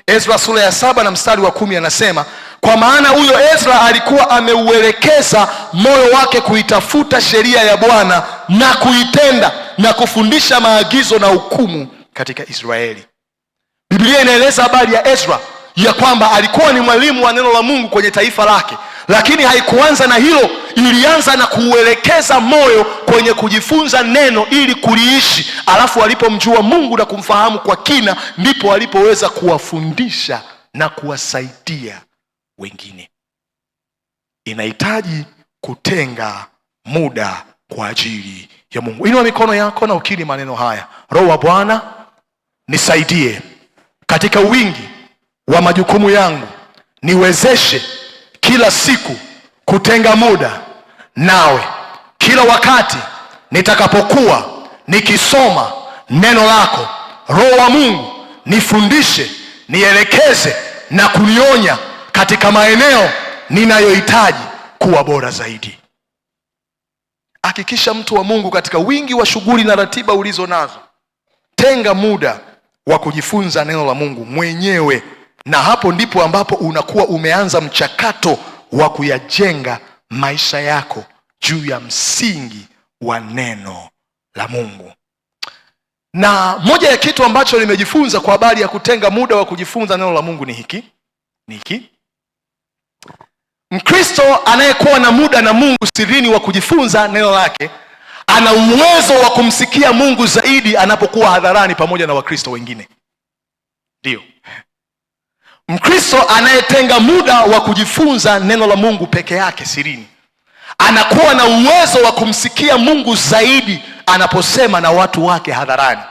Ezra sura ya 7 na mstari wa 10 anasema, kwa maana huyo Ezra alikuwa ameuelekeza moyo wake kuitafuta sheria ya Bwana na kuitenda na kufundisha maagizo na hukumu katika Israeli. Biblia inaeleza habari ya Ezra ya kwamba alikuwa ni mwalimu wa neno la Mungu kwenye taifa lake, lakini haikuanza na hilo. Ilianza na kuuelekeza moyo kwenye kujifunza neno ili kuliishi. Alafu alipomjua Mungu na kumfahamu kwa kina, ndipo alipoweza kuwafundisha na kuwasaidia wengine. Inahitaji kutenga muda kwa ajili ya Mungu. Inua mikono yako na ukiri maneno haya: Roho wa Bwana, nisaidie katika wingi wa majukumu yangu, niwezeshe kila siku kutenga muda nawe, kila wakati nitakapokuwa nikisoma neno lako. Roho wa Mungu, nifundishe, nielekeze na kunionya katika maeneo ninayohitaji kuwa bora zaidi. Hakikisha mtu wa Mungu, katika wingi wa shughuli na ratiba ulizo nazo, tenga muda wa kujifunza neno la Mungu mwenyewe, na hapo ndipo ambapo unakuwa umeanza mchakato wa kuyajenga maisha yako juu ya msingi wa neno la Mungu. Na moja ya kitu ambacho nimejifunza kwa habari ya kutenga muda wa kujifunza neno la Mungu ni hiki. Mkristo anayekuwa na muda na Mungu sirini wa kujifunza neno lake ana uwezo wa kumsikia Mungu zaidi anapokuwa hadharani pamoja na Wakristo wengine. Ndio. Mkristo anayetenga muda wa kujifunza neno la Mungu peke yake sirini anakuwa na uwezo wa kumsikia Mungu zaidi anaposema na watu wake hadharani.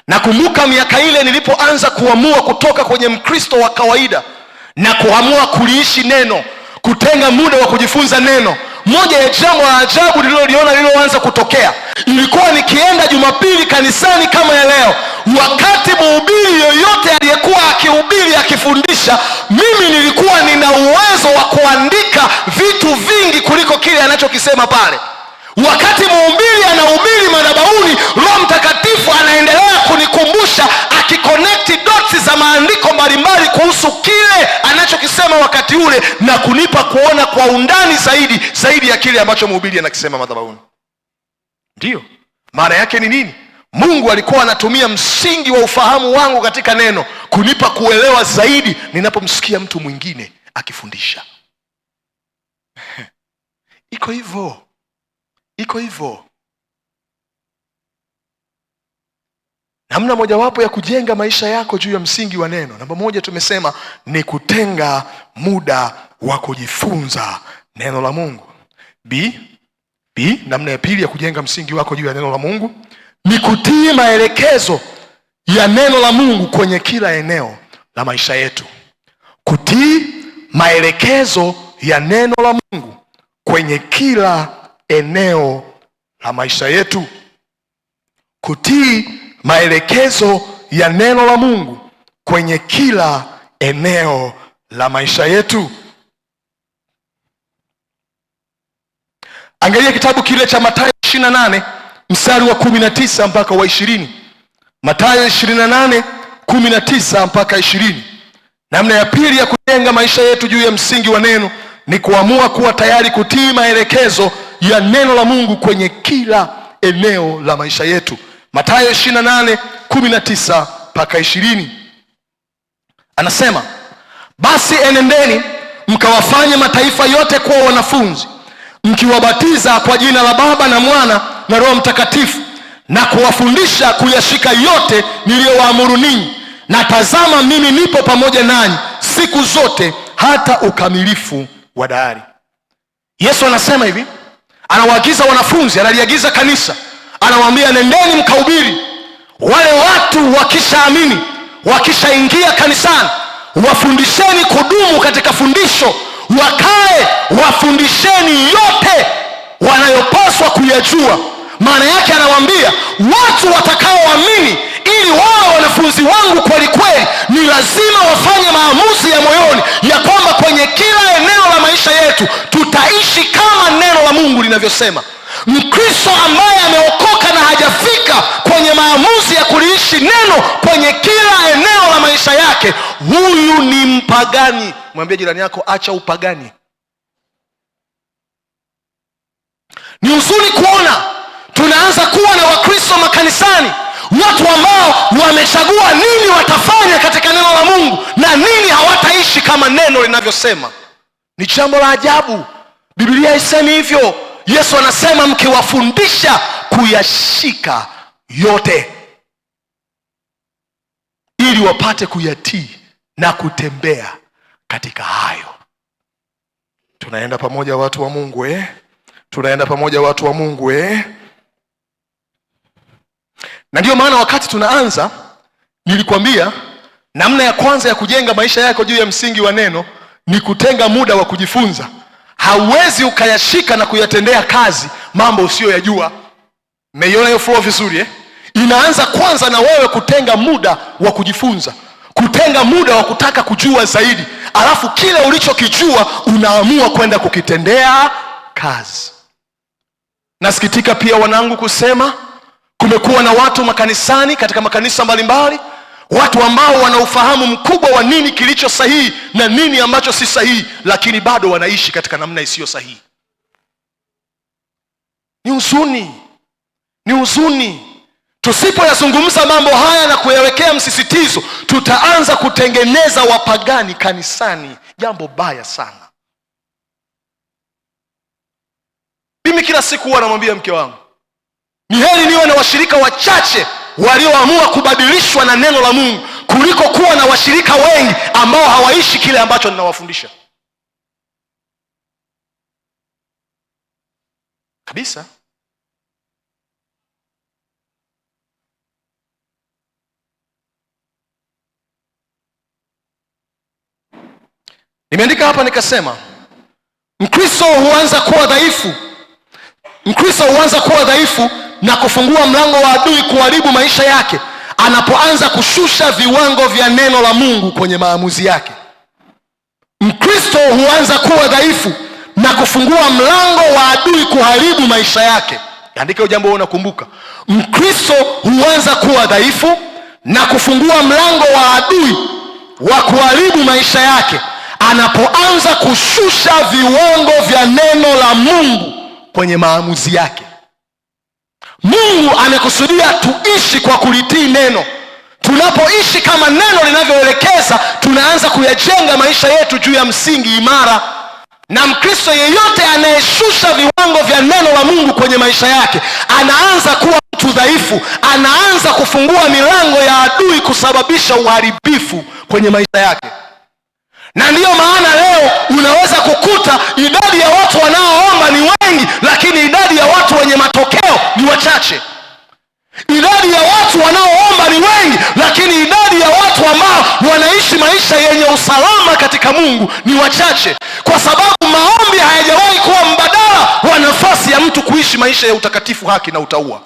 Nakumbuka miaka ile nilipoanza kuamua kutoka kwenye Mkristo wa kawaida na kuamua kuliishi neno, kutenga muda wa kujifunza neno, moja ya jambo la ajabu lililoanza kutokea ilikuwa nikienda Jumapili kanisani kama ya leo, wakati mhubiri yoyote aliyekuwa akihubiri akifundisha, mimi nilikuwa nina uwezo wa kuandika vitu vingi kuliko kile anachokisema pale. Wakati mhubiri anahubiri madhabahuni, Roho Mtakatifu anaendelea kunikumbusha, akiconnect dots za maandiko mbalimbali kuhusu kile anachokisema wakati ule, na kunipa kuona kwa undani zaidi ya kile ambacho mhubiri anakisema madhabahuni. Ndio maana yake ni nini? Mungu alikuwa anatumia msingi wa ufahamu wangu katika neno kunipa kuelewa zaidi ninapomsikia mtu mwingine akifundisha. Iko hivyo. Namna mojawapo ya kujenga maisha yako juu ya msingi wa neno, namba moja tumesema ni kutenga muda wa kujifunza neno la Mungu. Namna ya pili ya kujenga msingi wako juu ya neno la Mungu ni kutii maelekezo ya neno la Mungu kwenye kila eneo la maisha yetu. Kutii maelekezo ya neno la Mungu kwenye kila eneo la maisha yetu. Kutii maelekezo ya neno la Mungu kwenye kila eneo la maisha yetu. Angalia kitabu kile cha Mathayo 28 mstari wa 19 mpaka wa 20. Mathayo 28 19 mpaka 20. Namna ya pili ya kujenga maisha yetu juu ya msingi wa neno ni kuamua kuwa tayari kutii maelekezo ya neno la Mungu kwenye kila eneo la maisha yetu. Mathayo 28 19 mpaka 20. Anasema, basi enendeni mkawafanye mataifa yote kuwa wanafunzi, mkiwabatiza kwa jina la Baba na Mwana na Roho Mtakatifu, na kuwafundisha kuyashika yote niliyowaamuru ninyi, na tazama mimi nipo pamoja nanyi siku zote hata ukamilifu wa dahari. Yesu anasema hivi, anawaagiza wanafunzi, analiagiza kanisa, anawaambia nendeni mkahubiri. Wale watu wakishaamini, wakishaingia kanisani, wafundisheni kudumu katika fundisho, wakae wafundisheni yote wanayopaswa kuyajua. Maana yake anawaambia watu watakaoamini ili wawe wanafunzi wangu kweli kweli, ni lazima wafanye maamuzi ya moyoni ya kwamba kwenye kila eneo la maisha yetu tutaishi kama neno la Mungu linavyosema. Mkristo ambaye ameokoka na hajafika kwenye maamuzi ya kuliishi neno kwenye kila eneo la maisha yake, huyu ni mpagani. Mwambie jirani yako, acha upagani. Ni huzuni kuona tunaanza kuwa na Wakristo makanisani, watu ambao wamechagua nini watafanya katika neno la Mungu na nini hawataishi kama neno linavyosema. Ni jambo la ajabu. Biblia haisemi hivyo. Yesu anasema mkiwafundisha kuyashika yote ili wapate kuyatii na kutembea katika hayo. Tunaenda pamoja watu wa Mungu Tunaenda pamoja watu wa Mungu Na ndio maana wakati tunaanza nilikwambia namna ya kwanza ya kujenga maisha yako juu ya msingi wa neno ni kutenga muda wa kujifunza. Hauwezi ukayashika na kuyatendea kazi mambo usiyoyajua. Mmeiona hiyo flow vizuri Inaanza kwanza na wewe kutenga muda wa kujifunza, kutenga muda wa kutaka kujua zaidi, alafu kile ulichokijua unaamua kwenda kukitendea kazi. Nasikitika pia wanangu kusema kumekuwa na watu makanisani, katika makanisa mbalimbali, watu ambao wana ufahamu mkubwa wa nini kilicho sahihi na nini ambacho si sahihi, lakini bado wanaishi katika namna isiyo sahihi. Ni huzuni. Tusipoyazungumza mambo haya na kuyawekea msisitizo, tutaanza kutengeneza wapagani kanisani. Jambo baya sana. Mimi kila siku huwa namwambia mke wangu, ni heri niwe na washirika wachache walioamua kubadilishwa na neno la Mungu kuliko kuwa na washirika wengi ambao hawaishi kile ambacho ninawafundisha. Kabisa. Nimeandika hapa nikasema, Mkristo huanza kuwa dhaifu na kufungua mlango wa adui kuharibu maisha yake anapoanza kushusha viwango vya neno la Mungu kwenye maamuzi yake. Mkristo huanza kuwa dhaifu na kufungua mlango wa adui kuharibu maisha yake. Andika hiyo jambo unakumbuka. Mkristo huanza kuwa dhaifu na kufungua mlango wa adui wa kuharibu maisha yake anapoanza kushusha viwango vya neno la Mungu kwenye maamuzi yake. Mungu amekusudia tuishi kwa kulitii neno. Tunapoishi kama neno linavyoelekeza, tunaanza kuyajenga maisha yetu juu ya msingi imara. Na Mkristo yeyote anayeshusha viwango vya neno la Mungu kwenye maisha yake anaanza kuwa mtu dhaifu, anaanza kufungua milango ya adui kusababisha uharibifu kwenye maisha yake. Na ndiyo maana leo unaweza kukuta idadi ya watu wanaoomba ni wengi, lakini idadi ya watu wenye matokeo ni wachache. Idadi ya watu wanaoomba ni wengi, lakini idadi ya watu ambao wanaishi maisha yenye usalama katika Mungu ni wachache, kwa sababu maombi hayajawahi kuwa mbadala wa nafasi ya mtu kuishi maisha ya utakatifu, haki na utauwa.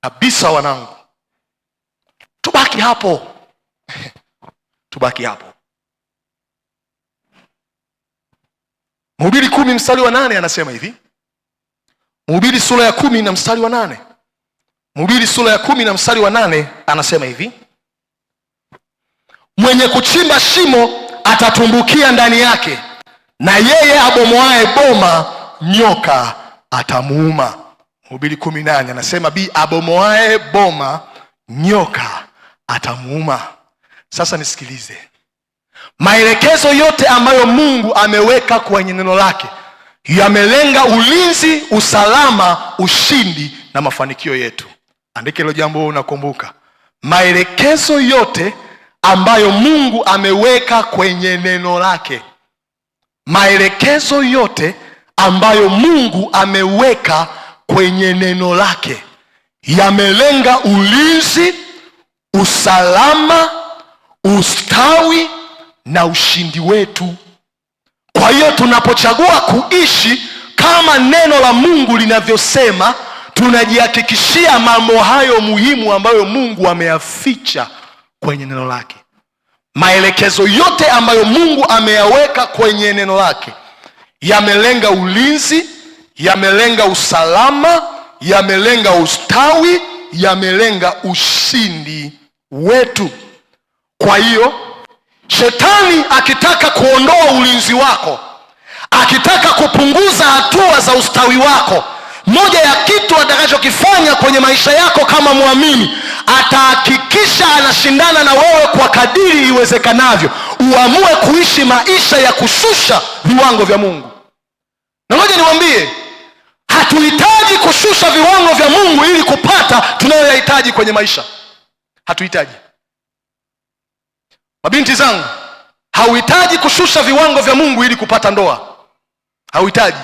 Kabisa wanangu. Tubaki hapo. Mhubiri 10 mstari wa 8 anasema hivi. Mhubiri sura ya 10 na mstari wa 8. Mhubiri sura ya 10 na mstari wa 8 anasema hivi. Mwenye kuchimba shimo atatumbukia ndani yake, na yeye abomoaye boma nyoka atamuuma. Mhubiri 10:8 anasema abomoaye boma nyoka atamuuma. Sasa nisikilize. Maelekezo yote ambayo Mungu ameweka kwenye neno lake yamelenga ulinzi, usalama, ushindi na mafanikio yetu. Andika hilo jambo unakumbuka. Maelekezo yote ambayo Mungu ameweka kwenye neno lake. Maelekezo yote ambayo Mungu ameweka kwenye neno lake yamelenga ulinzi, usalama, ustawi na ushindi wetu. Kwa hiyo tunapochagua kuishi kama neno la Mungu linavyosema, tunajihakikishia mambo hayo muhimu ambayo Mungu ameyaficha kwenye neno lake. Maelekezo yote ambayo Mungu ameyaweka kwenye neno lake yamelenga ulinzi, yamelenga usalama, yamelenga ustawi, yamelenga ushindi wetu. Kwa hiyo Shetani akitaka kuondoa ulinzi wako, akitaka kupunguza hatua za ustawi wako, moja ya kitu atakachokifanya kwenye maisha yako kama muamini, atahakikisha anashindana na wewe kwa kadiri iwezekanavyo uamue kuishi maisha ya kushusha viwango vya Mungu. Na ngoja niwaambie, hatuhitaji kushusha viwango vya Mungu ili kupata tunayoyahitaji kwenye maisha. Hatuhitaji. Mabinti zangu, hauhitaji kushusha viwango vya Mungu ili kupata ndoa. Hauhitaji.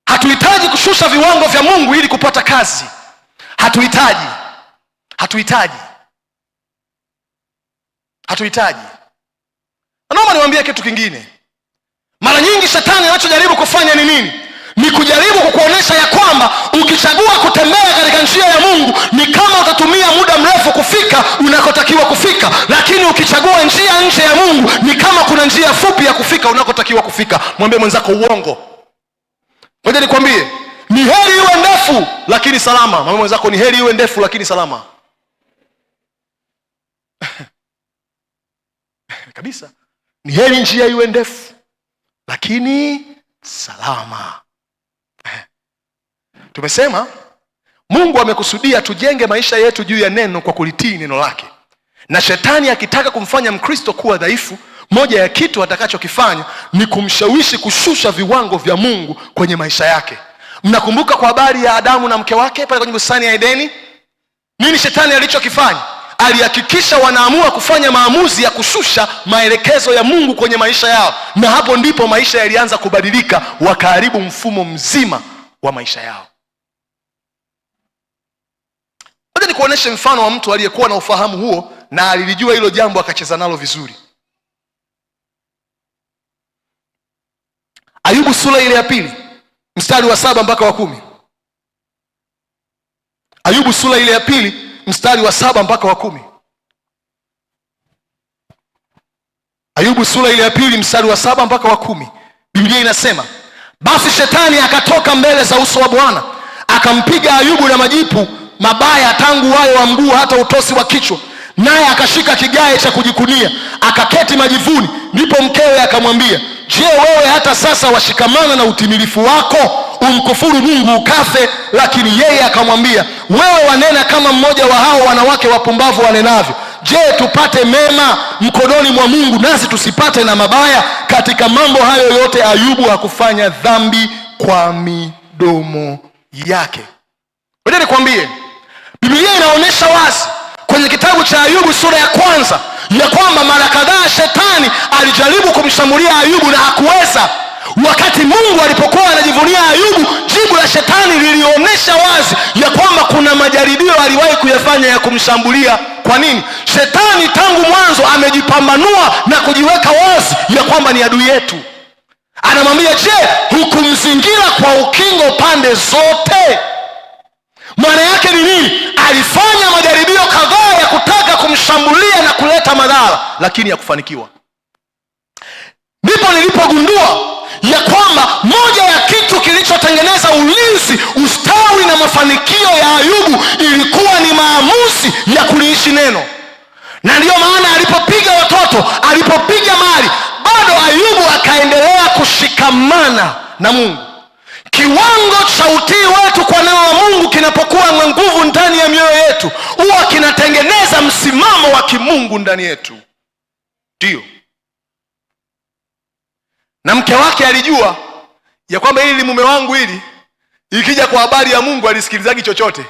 Hatuhitaji kushusha viwango vya Mungu ili kupata kazi. Hatuhitaji. Naomba niwaambie kitu kingine. Mara nyingi shetani anachojaribu kufanya ni nini? Ni kujaribu kukuonesha ya kwamba ukichagua kutembea katika njia ya Mungu ni kama utatumia muda mrefu kufika unakotakiwa kufika, lakini ukichagua njia nje ya Mungu ni kama kuna njia fupi ya kufika unakotakiwa kufika. Mwambie mwenzako uongo. Ngoja nikwambie, ni heri iwe ndefu lakini salama. Mwambie mwenzako ni heri iwe ndefu lakini salama. Kabisa. Ni heri njia iwe ndefu lakini salama. Tumesema Mungu amekusudia tujenge maisha yetu juu ya neno kwa kulitii neno lake. Na shetani akitaka kumfanya Mkristo kuwa dhaifu, moja ya kitu atakachokifanya ni kumshawishi kushusha viwango vya Mungu kwenye maisha yake. Mnakumbuka kwa habari ya Adamu na mke wake pale kwenye bustani ya Edeni? Nini shetani alichokifanya? Alihakikisha wanaamua kufanya maamuzi ya kushusha maelekezo ya Mungu kwenye maisha yao, na hapo ndipo maisha yalianza kubadilika, wakaharibu mfumo mzima wa maisha yao. Ngoja nikuoneshe mfano wa mtu aliyekuwa na ufahamu huo na alilijua hilo jambo akacheza nalo vizuri. Ayubu sura ile ya 2 mstari wa 7 mpaka wa 10. Ayubu sura ile ya 2 mstari wa 7 mpaka wa 10. Ayubu sura ile ya 2 mstari wa 7 mpaka wa 10. Biblia inasema, basi shetani akatoka mbele za uso wa Bwana, akampiga Ayubu na majipu mabaya tangu wayo wa mguu hata utosi wa kichwa, naye akashika kigae cha kujikunia, akaketi majivuni. Ndipo mkewe akamwambia, je, wewe hata sasa washikamana na utimilifu wako umkufuru Mungu ukafe? Lakini yeye akamwambia, wewe wanena kama mmoja wa hao wanawake wapumbavu wanenavyo. Je, tupate mema mkononi mwa Mungu nasi tusipate na mabaya? Katika mambo hayo yote Ayubu hakufanya dhambi kwa midomo yake. Ngoja nikwambie, Biblia inaonyesha wazi kwenye kitabu cha Ayubu sura ya 1 ya kwamba mara kadhaa shetani alijaribu kumshambulia Ayubu na hakuweza. Wakati Mungu alipokuwa anajivunia Ayubu, jibu la shetani lilionyesha wazi ya kwamba kuna majaribio aliwahi kuyafanya ya kumshambulia. Kwa nini? Shetani tangu mwanzo amejipambanua na kujiweka wazi ya kwamba ni adui yetu. Anamwambia, je, hukumzingira kwa ukingo pande zote? Maana yake ni nini? Alifanya majaribio kadhaa ya kutaka kumshambulia na kuleta madhara, lakini hakufanikiwa. Ndipo nilipogundua ya kwamba moja ya kitu kilichotengeneza ulinzi, ustawi na mafanikio ya Ayubu ilikuwa ni maamuzi ya kuliishi neno. Na ndiyo maana alipopiga watoto, alipopiga mali, bado Ayubu akaendelea kushikamana na Mungu. Kiwango cha utii wetu kwa neno la Mungu kinapokuwa na nguvu ndani ya mioyo yetu, huwa kinatengeneza msimamo wa kimungu ndani yetu. Ndio. Na mke wake alijua ya kwamba hili mume wangu hili, ikija kwa habari ya Mungu alisikilizagi chochote.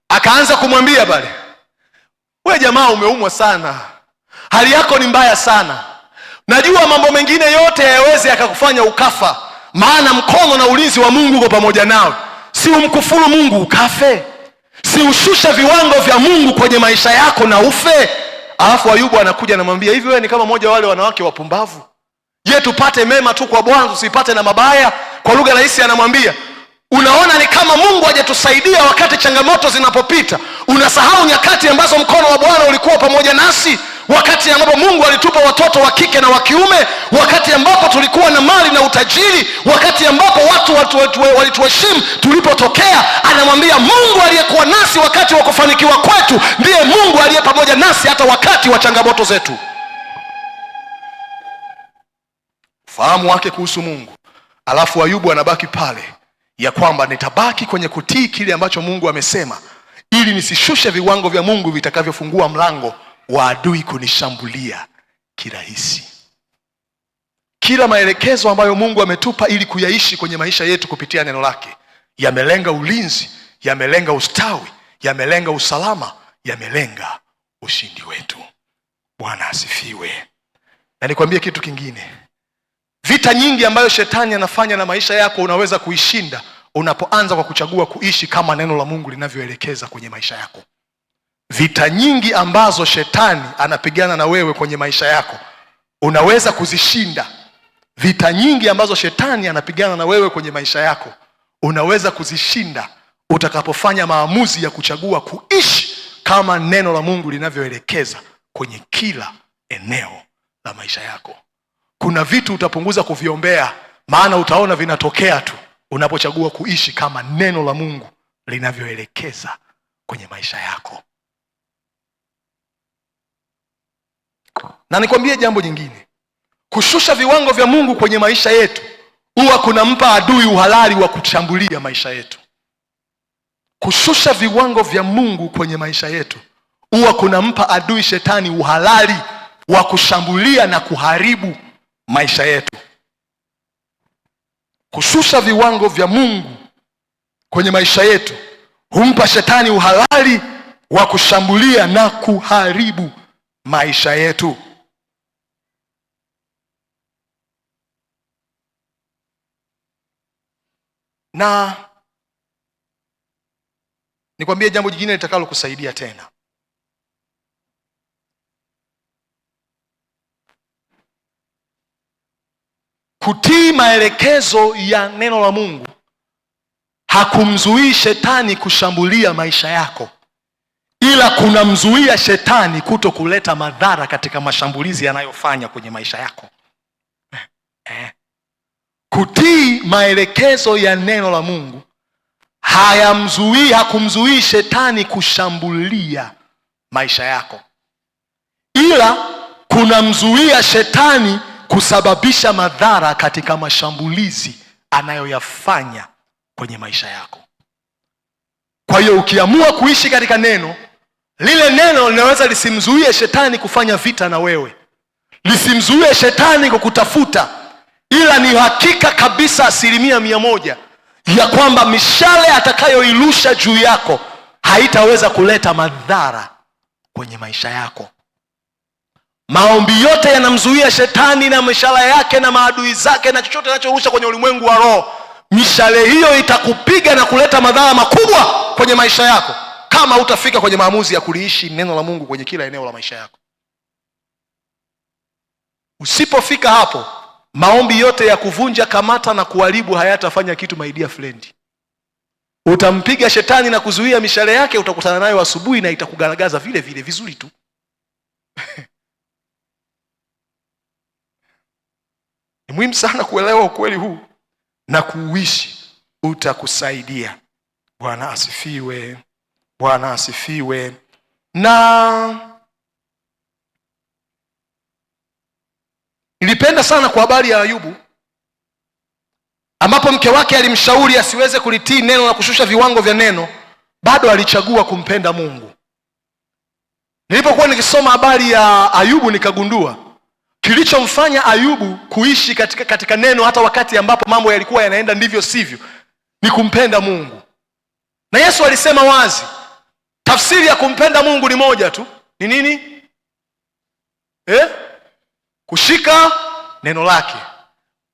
Akaanza kumwambia pale, wewe jamaa umeumwa sana, hali yako ni mbaya sana, najua mambo mengine yote hayawezi akakufanya ukafa, maana mkono na ulinzi wa Mungu uko pamoja nawe. Si umkufuru Mungu ukafe? Si ushushe viwango vya Mungu kwenye maisha yako na ufe? Alafu Ayubu anakuja anamwambia, hivi wewe ni kama mmoja wale wanawake wapumbavu? Je, tupate mema tu kwa Bwana tusipate na mabaya? Kwa lugha rahisi anamwambia, unaona ni kama Mungu hajatusaidia wakati changamoto zinapopita. Unasahau nyakati ambazo mkono wa Bwana ulikuwa pamoja nasi, wakati ambapo Mungu alitupa watoto wa kike na wa kiume, wakati ambapo tulikuwa na mali na utajiri, wakati ambapo watu walituheshimu tulipotokea. Anamwambia Mungu aliyekuwa nasi wakati wa kufanikiwa kwetu ndiye Mungu aliye pamoja nasi hata wakati wa changamoto zetu. Fahamu wake kuhusu Mungu. Alafu Ayubu anabaki pale ya kwamba nitabaki kwenye kutii kile ambacho Mungu amesema, ili nisishushe viwango vya Mungu vitakavyofungua mlango wa adui kunishambulia kirahisi. Kila maelekezo ambayo Mungu ametupa ili kuyaishi kwenye maisha yetu kupitia neno lake yamelenga ulinzi, yamelenga ustawi, yamelenga usalama, yamelenga ushindi wetu. Bwana asifiwe. Na nikwambie kitu kingine, vita nyingi ambayo shetani anafanya na maisha yako unaweza kuishinda unapoanza kwa kuchagua kuishi kama neno la Mungu linavyoelekeza kwenye maisha yako. Vita nyingi ambazo shetani anapigana na wewe kwenye maisha yako unaweza kuzishinda. Vita nyingi ambazo shetani anapigana na wewe kwenye maisha yako unaweza kuzishinda utakapofanya maamuzi ya kuchagua kuishi kama neno la Mungu linavyoelekeza kwenye kila eneo la maisha yako. Kuna vitu utapunguza kuviombea, maana utaona vinatokea tu unapochagua kuishi kama neno la Mungu linavyoelekeza kwenye maisha yako. Na nikwambie jambo jingine, kushusha viwango vya Mungu kwenye maisha yetu huwa kunampa adui uhalali wa kushambulia maisha yetu. Kushusha viwango vya Mungu kwenye maisha yetu huwa kunampa adui shetani uhalali wa kushambulia na kuharibu maisha yetu. Kushusha viwango vya Mungu kwenye maisha yetu humpa shetani uhalali wa kushambulia na kuharibu maisha yetu. Na nikwambie jambo jingine litakalo kusaidia tena. Kutii maelekezo ya neno la Mungu hakumzuii shetani kushambulia maisha yako, ila kunamzuia shetani kuto kuleta madhara katika mashambulizi yanayofanya kwenye maisha yako. Kutii maelekezo ya neno la Mungu hakumzuii shetani kushambulia maisha yako, ila kunamzuia shetani kusababisha madhara katika mashambulizi anayoyafanya kwenye maisha yako. Kwa hiyo ukiamua kuishi katika neno, lile neno linaweza lisimzuie shetani kufanya vita na wewe, lisimzuie shetani kukutafuta, ila ni hakika kabisa 100% ya kwamba mishale atakayoilusha juu yako haitaweza kuleta madhara kwenye maisha yako. Maombi yote yanamzuia shetani na mishale yake na maadui zake na chochote anachorusha kwenye ulimwengu wa roho. Mishale hiyo itakupiga na kuleta madhara makubwa kwenye maisha yako kama utafika kwenye maamuzi ya kuliishi neno la Mungu kwenye kila eneo la maisha yako. Usipofika hapo, maombi yote ya kuvunja, kamata na kuharibu hayatafanya kitu, my dear friend. Utampiga shetani na kuzuia mishale yake, utakutana nayo asubuhi na itakugaragaza vile vile vizuri tu. Ni muhimu sana kuelewa ukweli huu na kuuishi, utakusaidia. Bwana asifiwe. Bwana asifiwe. Na nilipenda sana kwa habari ya Ayubu, ambapo mke wake alimshauri asiweze kulitii neno na kushusha viwango vya neno, bado alichagua kumpenda Mungu. Nilipokuwa nikisoma habari ya Ayubu nikagundua kilichomfanya Ayubu kuishi katika neno hata wakati ambapo mambo yalikuwa yanaenda ndivyo sivyo, ni kumpenda Mungu. Na Yesu alisema wazi, tafsiri ya kumpenda Mungu ni moja tu. Ni nini? Kushika neno lake.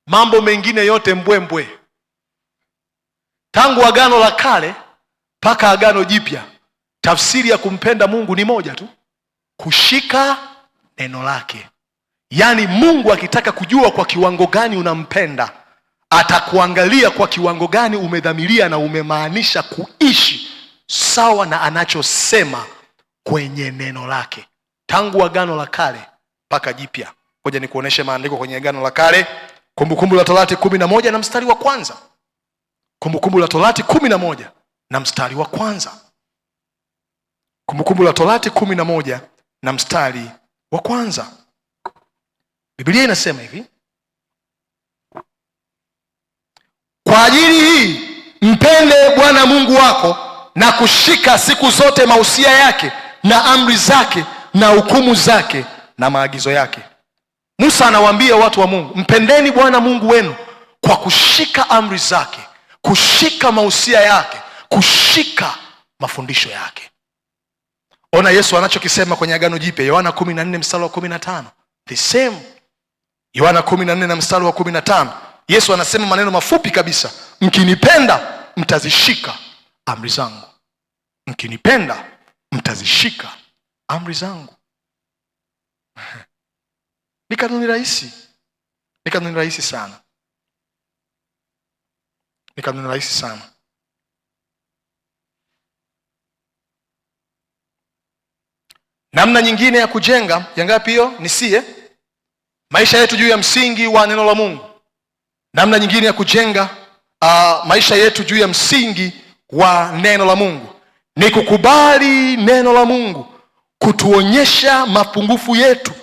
Mambo mengine yote mbwembwe. Tangu Agano la Kale mpaka Agano Jipya, tafsiri ya kumpenda Mungu ni moja tu: kushika neno lake. Yaani Mungu akitaka kujua kwa kiwango gani unampenda, atakuangalia kwa kiwango gani umedhamiria na umemaanisha kuishi sawa na anachosema kwenye neno lake, tangu Agano la Kale mpaka Jipya. Ngoja nikuoneshe maandiko kwenye Agano la Kale. Kumbukumbu la Torati 11 na mstari wa kwanza. Kumbukumbu la Torati 11 na mstari wa kwanza. Kumbukumbu la Torati 11 na mstari wa kwanza. Biblia inasema hivi: kwa ajili hii mpende Bwana Mungu wako na kushika siku zote mausia yake na amri zake na hukumu zake na maagizo yake. Musa anawaambia watu wa Mungu, mpendeni Bwana Mungu wenu kwa kushika amri zake, kushika mausia yake, kushika mafundisho yake. Ona Yesu anachokisema kwenye Agano Jipya, Yohana 14 mstari wa 15. The same. Yohana 14 na mstari wa 15. Yesu anasema maneno mafupi kabisa, mkinipenda mtazishika amri zangu. Mkinipenda mtazishika amri zangu. Ni kanuni rahisi. Ni kanuni rahisi sana. Ni kanuni rahisi sana. Namna nyingine ya kujenga, ya ngapi hiyo? Ni sie maisha yetu juu ya msingi wa neno la Mungu. Namna nyingine ya kujenga maisha yetu juu ya msingi wa neno la Mungu ni kukubali neno la Mungu kutuonyesha mapungufu yetu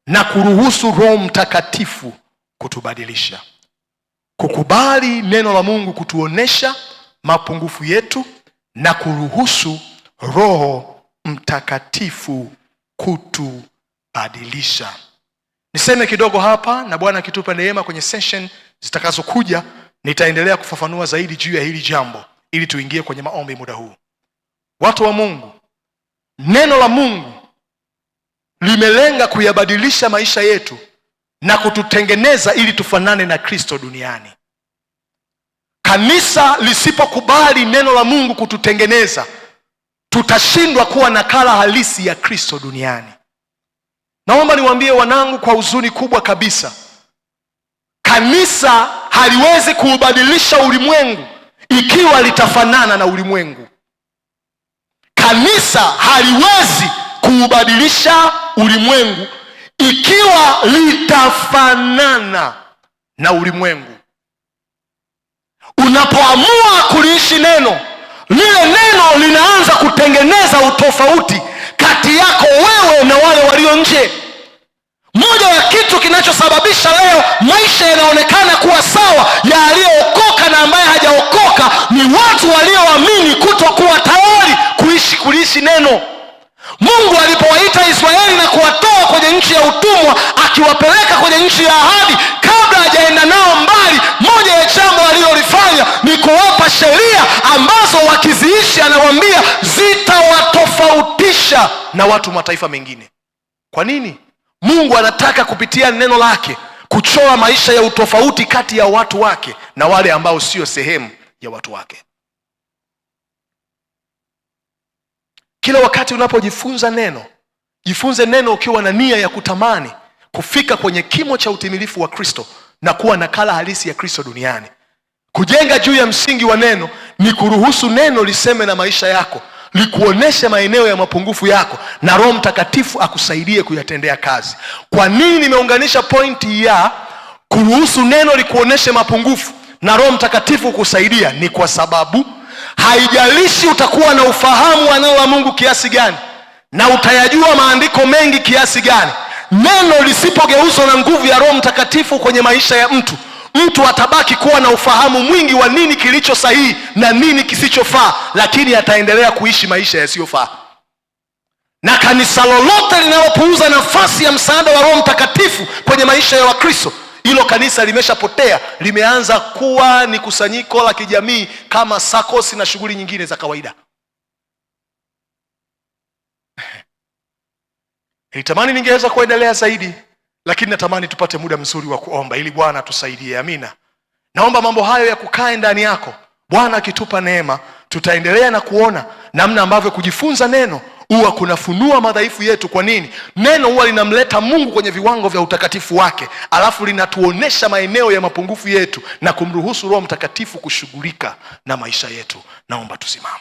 na kuruhusu Roho Mtakatifu kutubadilisha. Kukubali neno la Mungu kutuonyesha mapungufu yetu na kuruhusu Roho Mtakatifu kutubadilisha. Niseme kidogo hapa, na Bwana akitupa neema kwenye session zitakazokuja nitaendelea kufafanua zaidi juu ya hili jambo ili tuingie kwenye maombi muda huu. Watu wa Mungu, neno la Mungu limelenga kuyabadilisha maisha yetu na kututengeneza ili tufanane na Kristo duniani. Kanisa lisipokubali neno la Mungu kututengeneza, tutashindwa kuwa nakala halisi ya Kristo duniani. Naomba niwaambie wanangu kwa huzuni kubwa kabisa, kanisa haliwezi kuubadilisha ulimwengu ikiwa litafanana na ulimwengu. Kanisa haliwezi kuubadilisha ulimwengu ikiwa litafanana na ulimwengu. Unapoamua kuliishi neno, lile neno linaanza kutengeneza utofauti kati yako wewe na wale walio nje. Moja ya kitu kinachosababisha leo maisha yanaonekana kuwa sawa ya aliyookoka na ambaye hajaokoka ni watu walioamini kutokuwa tayari kuliishi neno. Mungu alipowaita Israeli na kuwatoa kwenye nchi ya utumwa akiwapeleka kwenye nchi ya ahadi, kabla hajaenda nao mbali, moja ya jambo alilolifanya ni kuwapa sheria ambazo wakiziishi, anawaambia, zitawatofautisha na watu mataifa mengine. Kwa nini? Mungu anataka kupitia neno lake kuchora maisha ya utofauti kati ya watu wake na wale ambao sio sehemu ya watu wake. Kila wakati unapojifunza neno, jifunze neno ukiwa na nia ya kutamani kufika kwenye kimo cha utimilifu wa Kristo na kuwa nakala halisi ya Kristo duniani. Kujenga juu ya msingi wa neno ni kuruhusu neno liseme na maisha yako, likuoneshe maeneo ya mapungufu yako, na Roho Mtakatifu akusaidie kuyatendea kazi. Kwa nini nimeunganisha pointi ya kuruhusu neno likuoneshe mapungufu na Roho Mtakatifu kusaidia? Ni kwa sababu haijalishi utakuwa na ufahamu wa neno la Mungu kiasi gani na utayajua maandiko mengi kiasi gani, neno lisipogeuzwa na nguvu ya Roho Mtakatifu kwenye maisha ya mtu, mtu atabaki kuwa na ufahamu mwingi wa nini kilicho sahihi na nini kisichofaa, lakini ataendelea kuishi maisha yasiyofaa. Na kanisa lolote linalopuuza nafasi ya msaada wa Roho Mtakatifu kwenye maisha ya Wakristo, hilo kanisa limeshapotea, limeanza kuwa ni kusanyiko la kijamii kama SACCOS na shughuli nyingine za kawaida. Nilitamani ningeweza kuendelea zaidi, lakini natamani tupate muda mzuri wa kuomba ili Bwana tusaidie. Amina. Naomba mambo hayo ya kukae ndani yako. Bwana akitupa neema, tutaendelea na kuona namna ambavyo kujifunza neno huwa kunafunua madhaifu yetu. Kwa nini? Neno huwa linamleta Mungu kwenye viwango vya utakatifu wake, alafu linatuonesha maeneo ya mapungufu yetu na kumruhusu Roho Mtakatifu kushughulika na maisha yetu. Naomba tusimame.